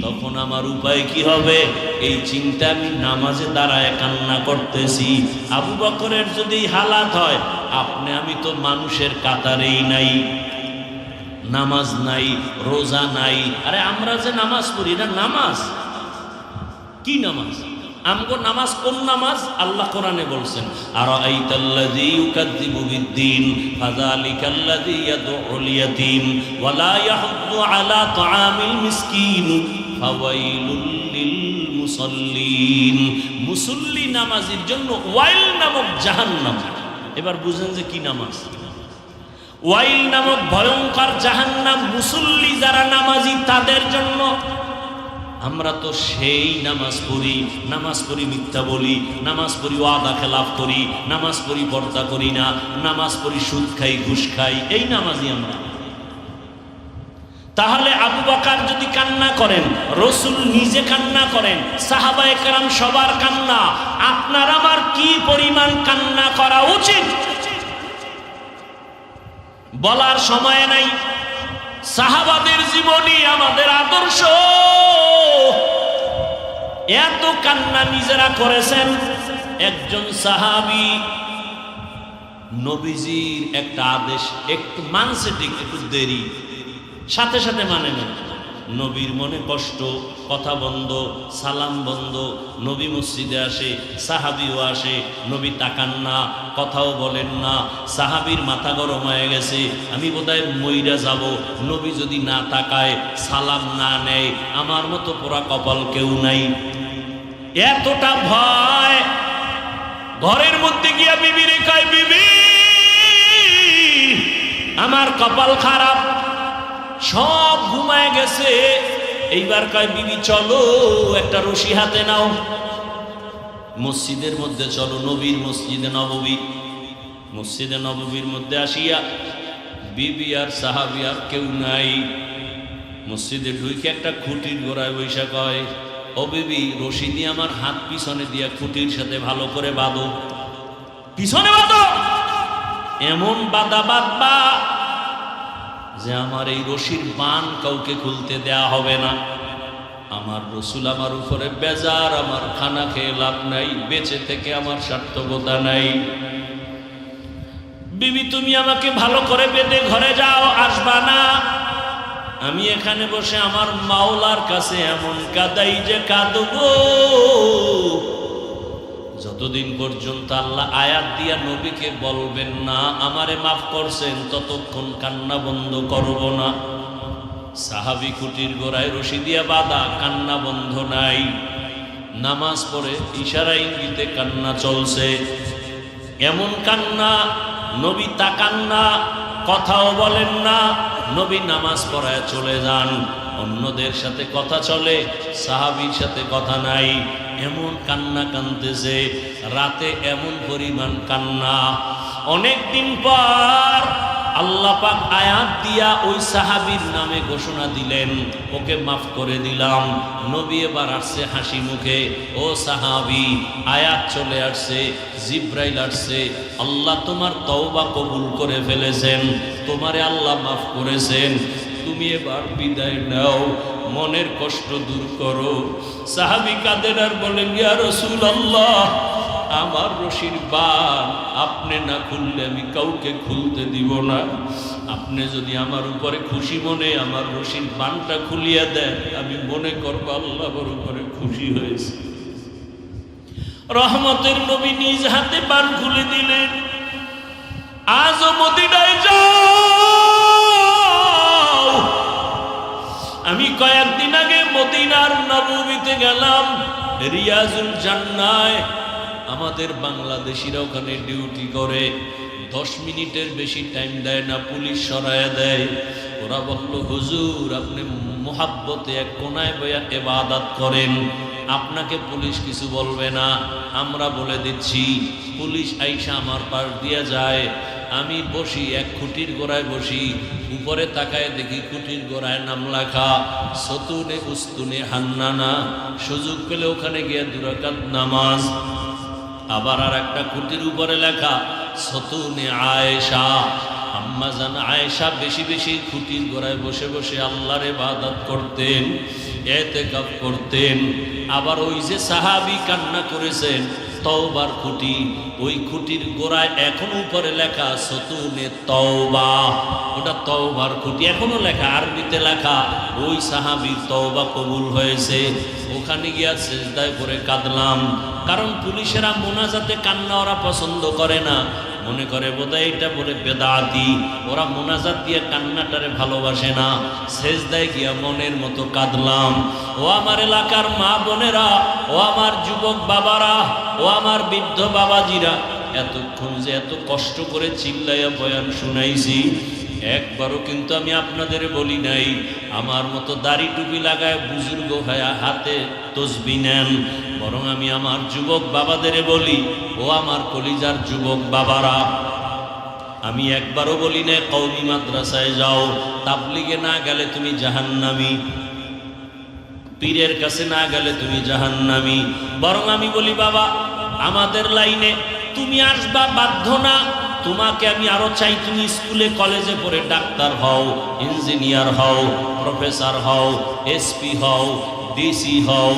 তখন আমার উপায় কি হবে এই চিন্তা আমি নামাজে দাঁড়ায় কান্না করতেছি। আবু বকরের যদি হালাত হয়, আপনি আমি তো মানুষের কাতারেই নাই, নামাজ নাই, রোজা নাই। আরে আমরা যে নামাজ পড়ি না, নামাজ কি নামাজ? আমগো নামাজ কোন নামাজ? আল্লাহ কোরআনে বলছেন আরাআইতাল্লাযী ইউকাযযিবু বিদ্দীন ফাযালিকাল্লাযী ইয়াদউল ইয়াতীম ওয়া লা ইয়াহুদ্দু আলা তাআমিল মিসকিন ফাওয়াইলুল লিল মুসাল্লিন। মুসল্লি নামাজীর জন্য ওয়াইল নামক জাহান্নাম। এবার বুঝেন যে কি নামাজ। ওয়াইল নামক ভয়ঙ্কর জাহান্নাম মুসল্লি যারা নামাজি তাদের জন্য। আমরা তো সেই নামাজ পড়ি মিথ্যা বলি, নামাজ পড়ি ওয়াদা খেলাফ করি, নামাজ পড়ি পর্দা করি না, নামাজ পড়ি সুদ খাই ঘুষ খাই, এই নামাজি আমরা। তাহলে আবু বকর যদি কান্না করেন, রাসূল নিজে কান্না করেন, সাহাবায়ে কেরাম সবার কান্না, আপনার আমার কি পরিমাণ কান্না করা উচিত বলার সময় নাই। সাহাবাদের জীবনী আমাদের আদর্শ। এত কান্না নিজেরা করেছেন। একজন সাহাবী নবীজির একটা আদেশ একটু মানছে, ঠিক একটু দেরি, সাথে সাথে মানে না। নবীর মনে কষ্ট, কথা বন্ধ, সালাম বন্ধ। নবী মসজিদে আসে, সাহাবিও আসে, নবী তাকান না, কথাও বলেন না। সাহাবীর মাথা গরম হয়ে গেছে, আমি বোধহয় মইরা যাব, নবী যদি না তাকায়, সালাম না নেয়, আমার মতো পোড়া কপাল কেউ নাই। এতটা ভয়, ঘরের মধ্যে গিয়া বিবিরে কয়, বিবি আমার কপাল খারাপ, সব ঘুমায় গেছে। এইবার কয়, বিবি চলো একটা রশি হাতে নাও, মসজিদের মধ্যে চলো, নবীর মসজিদে নববী। মসজিদে নববীর মধ্যে আসিয়া বিবি আর সাহাবী আর কেউ নাই। মসজিদে ঢুকে একটা খুঁটির গোড়ায় বৈশা কয়, ও বিবি রশি দিয়ে আমার হাত পিছনে দিয়া খুঁটির সাথে ভালো করে বাঁধো, পিছনে বাঁধো। এমন বাঁধা বাঁধবা যে আমার এই রশির বান কাউকে খুলতে দেয়া হবে না। আমার রসুল আমার উপরে বেজার, আমার খানা খেয়ে লাভ নাই, বেঁচে থেকে আমার সার্থকতা নাই। বিবি তুমি আমাকে ভালো করে বেঁধে ঘরে যাও, আসবা না। আমি এখানে বসে আমার মাওলার কাছে এমন কাঁদাই যে কাঁদবো, যতদিন পর্যন্ত আল্লাহ আয়াত দিয়া নবীকে বলবেন না আমারে মাফ করছেন, ততক্ষণ কান্না বন্ধ করব না। সাহাবী খুঁটির গোড়ায় রশি দিয়া বাঁধা, কান্না বন্ধ নাই। নামাজ পড়ে ইশারা ইঙ্গিতে কান্না চলছে, এমন কান্না নবী তাকান না, কথাও বলেন না। নবী নামাজ পড়ায় চলে যান, অন্যদের সাথে কথা চলে, সাহাবীর সাথে কথা নাই। এমন কান্না কাঁদতেছে, রাতে এমন পরিমাণ কান্না। অনেকদিন পর আল্লাহ পাক আয়াত দিয়া ওই সাহাবীর নামে ঘোষণা দিলেন, ওকে মাফ করে দিলাম। নবী এবার আসছে হাসি মুখে, ও সাহাবী আয়াত চলে আসছে, জিব্রাইল আসছে, আল্লাহ তোমার তওবা কবুল করে ফেলেছেন, তোমারে আল্লাহ মাফ করেছেন, তুমি এবার বিদায় নাও, মনের কষ্ট দূর করো। সাহাবী কাঁদেন আর বলেন, ইয়া রাসূলুল্লাহ আমার রশির বান আপনি না খুললে আমি কাউকে খুলতে দিব না। আপনি যদি আমার উপরে খুশি মনে আমার রশির বানটা খুলিয়া দেন, আমি মনে করবো আল্লাহর উপরে খুশি হয়েছে। রহমতের নবী নিজ হাতে বান খুলে দিলেন। আজও মদিনায় যাও। আমি কয়েকদিন আগে মদিনার নববীতে গেলাম, রিয়াজুল জান্নায় আমাদের বাংলাদেশিরা ওখানে ডিউটি করে, 10 মিনিটের বেশি টাইম দেয় না, পুলিশ সরায়া দেয়। ওরা বলল, হুজুর আপনি মোহাব্বতে এক কোনায় বইয়া ইবাদত করেন, আপনাকে পুলিশ কিছু বলবে না, আমরা বলে দিচ্ছি। পুলিশ আইসা আমার পাশ দিয়ে যায়, আমি বসি এক খুঁটির গোড়ায় বসি, উপরে তাকায় দেখি খুঁটির গোড়ায় নাম লেখা সতুনে উস্তুনে হান্নানা। সুযোগ পেলে ওখানে গিয়ে 2 রাকাত নামাজ। আবার আর একটা খুঁটির উপরে লেখা সতুনে আয়েশা, আম্মা জান আয়েশা বেশি বেশি খুঁটির গোড়ায় বসে বসে আল্লাহর ইবাদত করতেন, ইতিকাফ করতেন। আবার ওই যে সাহাবী কান্না করেছেন তওবার খুঁটি, ওই খুঁটির গোড়ায় এখন উপরে লেখা সতুনে তওবা, ওটা তওবার খুঁটি এখনো লেখা, আরবিতে লেখা। ওই সাহাবীর তওবা কবুল হয়েছে। ওখানে গিয়া সিজদায় পড়ে কাঁদলাম, কারণ পুলিশেরা মোনাজাতে কান্না ওরা পছন্দ করে না, মনে করে বোধহয় এটা বলে বেদাতি, ওরা মোনাজাত দিয়ে কান্নাটারে ভালোবাসে না। সিজদায় গিয়া মনের মতো কাঁদলাম। ও আমার এলাকার মা বোনেরা, ও আমার যুবক বাবারা, ও আমার বৃদ্ধ বাবাজিরা, এতক্ষণ যে এত কষ্ট করে চিল্লাইয়া বয়ান শুনাইছি, একবারও কিন্তু আমি আপনাদের বলি নাই আমার মতো দাড়ি টুপি লাগায় বুজুর্গ হয়ে হাতে তসবিহ নেন, বরং আমি আমার যুবক বাবাদের বলি, ও আমার কলিজার যুবক বাবারা, আমি একবারও বলি না কওমি মাদ্রাসায় যাও, তাবলিগে না গেলে তুমি জাহান্নামী, পীরের কাছে না গেলে তুমি জাহান্নামী। বরং আমি বলি, বাবা আমাদের লাইনে তুমি আসবা বাধ্য না, তোমাকে আমি আরো চাই তুমি স্কুলে কলেজে পড়ে ডাক্তার হও, ইঞ্জিনিয়ার হও, প্রফেসর হও, এসপি হও, ডিসি হও,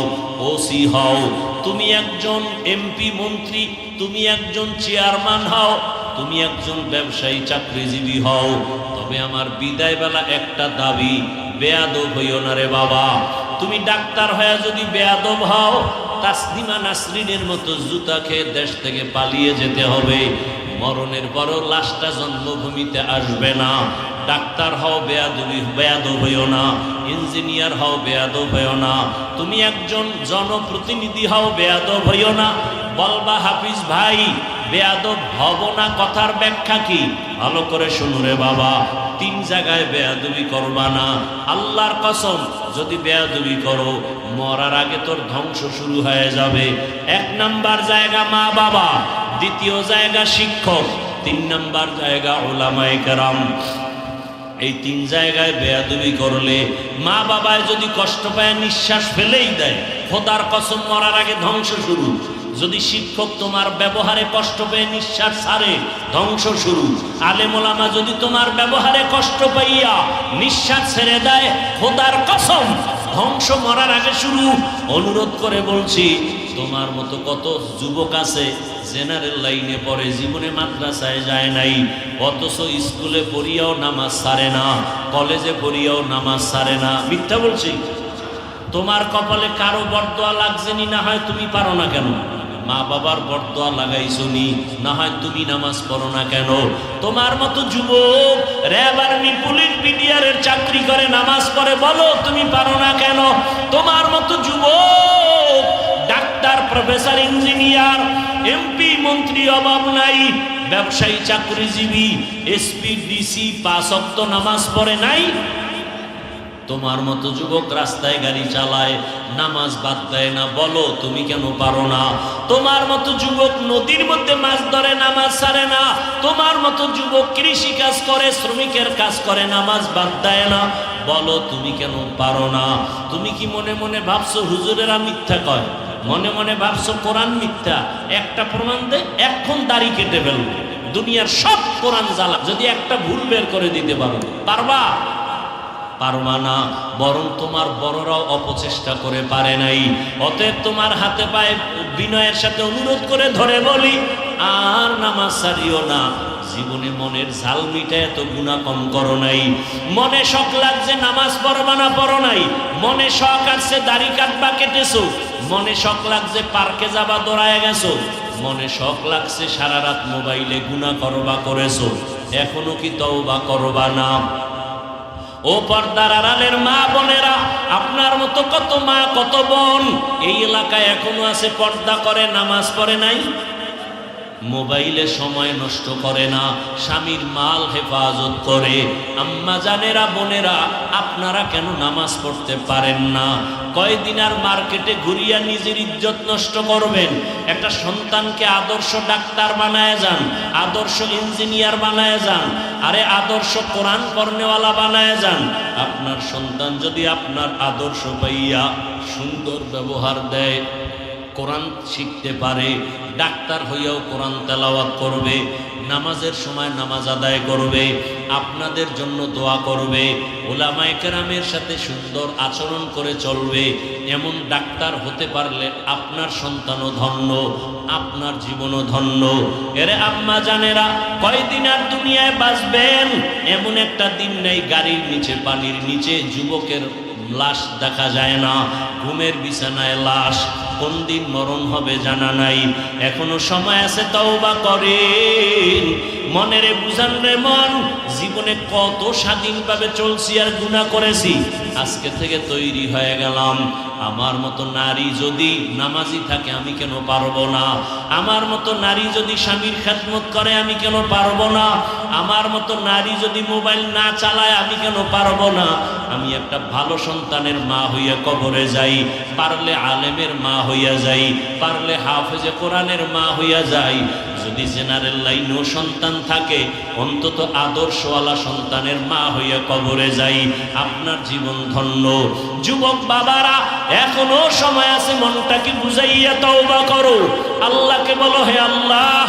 ওসি হও, তুমি একজন এমপি মন্ত্রী, তুমি একজন চেয়ারম্যান হও, তুমি একজন ব্যবসায়ী চাকরিজীবী হও। তবে আমার বিদায় বেলা একটা দাবি, বেয়াদব হইও না রে বাবা। তুমি ডাক্তার হয়ে যদি বেয়াদব হও, তাসলিমা নাসরিনের মতো জুতা খেয়ে দেশ থেকে পালিয়ে যেতে হবে, মরণের পরও লাশটা জন্মভূমিতে আসবে না। ডাক্তার হও বেয়াদব হইও না, ইঞ্জিনিয়ার হও বেয়াদব হইও না, তুমি একজন জনপ্রতিনিধি হও বেয়াদব হইও না। বলবা হাফিজ ভাই বেয়াদব হব না, কথার ব্যাখ্যা কি? ভালো করে শুনো রে বাবা, 3 জায়গায় বেয়াদবি করবা না। আল্লাহর কসম, যদি বেয়াদবি করো মরার আগে তোর ধ্বংস শুরু হয়ে যাবে। 1 নাম্বার জায়গা মা বাবা, 2য় জায়গা শিক্ষক, 3 নাম্বার জায়গা উলামায়ে কেরাম। এই 3 জায়গায় বেয়াদবি করলে মা বাবায় যদি কষ্ট পায় নিঃশ্বাস ফেলেই দেয়, খোদার কসম মরার আগে ধ্বংস শুরু। যদি শিক্ষক তোমার ব্যবহারে কষ্ট পেয়ে নিঃশ্বাস ছাড়ে, ধ্বংস শুরু। আলেম ওলামা যদি তোমার ব্যবহারে কষ্ট পাইয়া নিঃশ্বাস ছেড়ে দেয়, খোদার কসম ধ্বংস মরার আগে শুরু। অনুরোধ করে বলছি, তোমার মতো কত যুবক আছে জেনারেল লাইনে পড়ে, জীবনে মাদ্রাসায় যায় নাই, অথচ স্কুলে পড়িয়াও নামাজ ছাড়ে না, কলেজে পড়িয়াও নামাজ ছাড়ে না। মিথ্যা বলছি? তোমার কপালে কারো বরদোয়া লাগছেনি, না হয় তুমি পারো না কেন? মা বাবার বরদোয়া লাগাইছনি, না হয় তুমি নামাজ পড়ো না কেন? তোমার মতো যুবক র্যাব আর্মি পুলিশ বিডিআরের চাকরি করে নামাজ পড়ে, বলো তুমি পারো না কেন? তোমার মতো যুবক ডাক্তার, প্রফেসর, ইঞ্জিনিয়ার, এমপি, মন্ত্রী অভাব নাই, ব্যবসায়ী, চাকরিজীবী, এসপি, ডিসি 5 ওয়াক্ত নামাজ পড়ে নাই? তোমার মতো যুবক রাস্তায় গাড়ি চালায়, নামাজ বাদ দেয় না, বলো তুমি কেন পারো না? তোমার মতো যুবক নদীর মধ্যে মাছ ধরে, নামাজ ছাড়ে না। তোমার মতো যুবক কৃষি কাজ করে, শ্রমিকের কাজ করে, নামাজ বাদ দেয় না, বলো তুমি কেন পারো না? তুমি কি মনে মনে ভাবছো হুজুরেরা মিথ্যা কয়? মনে মনে ভাবছো কোরআন মিথ্যা? একটা প্রমাণ দে, এখন দাড়ি কেটে ফেলবো। দুনিয়ার সব কোরআন জ্বালা, যদি একটা ভুল বের করে দিতে পারো, পারবা? পারবা না, বরং তোমার বড়রাও অপচেষ্টা করে পারে নাই। অতএব তোমার হাতে পায়ে বিনয়ের সাথে অনুরোধ করে ধরে বলি, আর নামাজ ছাড়িও না। জীবনে মনের ঝাল মিটায় এত গুনাহ কম করো নাই। মনে শখ লাগছে নামাজ পড়বা না, পড়ো নাই। মনে শখ আসছে দাড়ি কাটবা, কেটেছো। মনে শখ লাগছে পার্কে যাবা, দৌড়ায় গেছো। মনে শখ লাগছে সারা রাত মোবাইলে গুনাহ করবা, করেছো। এখনো কি তওবা করবা না? ও পর্দার আড়ালের মা বোনেরা, আপনার মতো কত মা, কত বোন এই এলাকায় এখনো আছে, পর্দা করে, নামাজ পড়ে নাই, মোবাইলে সময় নষ্ট করে না, স্বামীর মাল হেফাজত করে। আম্মা জানেরা, বোনেরা, আপনারা কেন নামাজ পড়তে পারেন না? কয়দিন আর মার্কেটে ঘুরিয়া নিজের ইজ্জত নষ্ট করবেন? একটা সন্তানকে আদর্শ ডাক্তার বানায় যান, আদর্শ ইঞ্জিনিয়ার বানায় যান, আরে আদর্শ কোরআন পড়নেওয়ালা বানায় যান। আপনার সন্তান যদি আপনার আদর্শ পাইয়া সুন্দর ব্যবহার দেয়, কোরআন শিখতে পারে, ডাক্তার হইয়াও কোরআন তেলাওয়াত করবে, নামাজের সময় নামাজ আদায় করবে, আপনাদের জন্য দোয়া করবে, ওলামায়ে কেরামের সাথে সুন্দর আচরণ করে চলবে, এমন ডাক্তার হতে পারলে আপনার সন্তানও ধন্য, আপনার জীবনও ধন্য। এরে আম্মা জানেরা, কয়দিন আর দুনিয়ায় বাঁচবেন? এমন একটা দিন নেই গাড়ির নিচে, পানির নিচে যুবকের লাশ দেখা যায় না, ঘুমের বিছানায় লাশ। কোন দিন মরণ হবে জানা নাই, এখনো সময় আছে, তওবা করেন। মনেরে বুঝান রে মন, জীবনে কত স্বাধীনভাবে চলছি আর গুনাহ করেছি। আজকে থেকে তৈরি হয়ে গেলাম, আমার মতো নারী যদি নামাজি থাকে আমি কেন পারবো না? আমার মতো নারী যদি স্বামীর খেদমত করে আমি কেন পারবো না? আমার মতো নারী যদি মোবাইল না চালায় আমি কেন পারবো না? আমি একটা ভালো সন্তানের মা হইয়া কবরে যাই, পারলে আলেমের মা হইয়া যাই, পারলে হাফেজে কোরআনের মা হইয়া যাই। যদি জেনারেল লাইনেও সন্তান থাকে, অন্তত আদর্শওয়ালা সন্তানের মা হইয়া কবরে যাই, আপনার জীবন ধন্য। যুবক বাবারা, এখনো সময় আছে, মনটাকে বুঝাইয়া তওবা করো। আল্লাহকে বলো, হে আল্লাহ,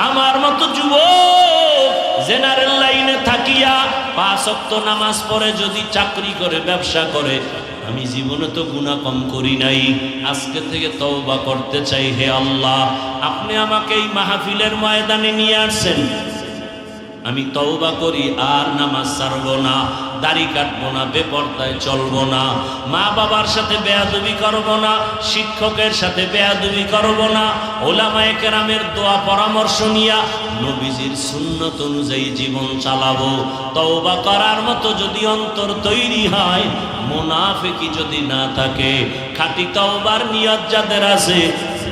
আমার মতো যুবক জেনারেল লাইনে থাকিয়া 5 ওয়াক্ত নামাজ পড়ে যদি চাকরি করে, ব্যবসা করে, আমি জীবনে তো গুনাহ কম করি নাই, আজকে থেকে তওবা করতে চাই। হে আল্লাহ, আপনি আমাকে এই মাহফিলের ময়দানে নিয়ে আসছেন, আমি তওবা করি, আর নামাজ ছাড়বো না, দাড়ি কাটবো না, বেপরদায় চলবো না, মা বাবার সাথে বেয়াদবি করবো না, শিক্ষকের সাথে বেয়াদবি করবো না, ওলামায়ে কেরামের দোয়া পরামর্শ নিয়া নবীজির সুন্নত অনুযায়ী জীবন চালাবো। তওবা করার মতো যদি অন্তর তৈরি হয়, মুনাফিকি যদি না থাকে, খাঁটি তওবার নিয়ত যাদের আছে,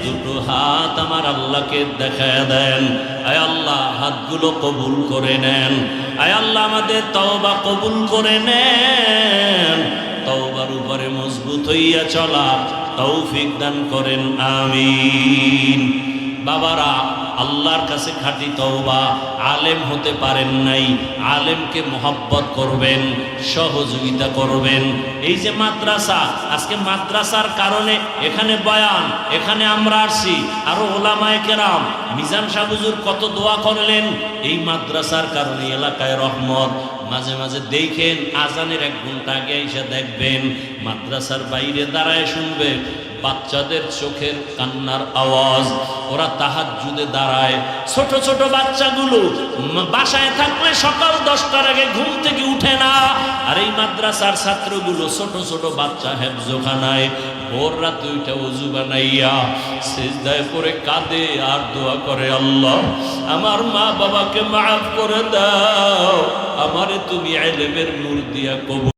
দুটো হাত আমার আল্লাহকে দেখায় দেন। আয় আল্লাহ, হাতগুলো কবুল করে নেন। আয় আল্লাহ, আমাদের তওবা কবুল করে নেন। তওবার উপরে মজবুত হইয়া চলা তৌফিক দান করেন, আমিন। বাবারা, আল্লাহর কাছে খাঁটি তওবা, আলেম হতে পারেন নাই, আলেমকে মহব্বত করবেন, সহযোগিতা করবেন। এই যে মাদ্রাসা, আজকে মাদ্রাসার কারণে এখানে বয়ান, এখানে আমরা আসছি, আরো ওলামায়ে কেরাম, মিজান সাহেব হুজুর কত দোয়া করলেন, এই মাদ্রাসার কারণে এলাকায় রহমত। মাঝে মাঝে দেখেন আজানের 1 ঘন্টা আগে এসে দেখবেন মাদ্রাসার বাইরে দাঁড়ায় শুনবেন বাচ্চাদের চোখের কান্নার আওয়াজ। ওরা তাহাজ্জুদে দাঁড়ায়, ছোট ছোট বাচ্চাগুলো বাসায় থাকলে সকাল 10টার আগে ঘুম থেকে উঠে না, আর এই মাদ্রাসার ছাত্রগুলো ছোট ছোট বাচ্চা হেফজোখানায় ভোর রাতে উঠে ওযু বানাইয়া সিজদায় পড়ে কাঁদে আর দোয়া করে, আল্লাহ আমার মা বাবাকে মাফ করে দাও, আমারে তুমি ইলমের নূর দিয়া কবুল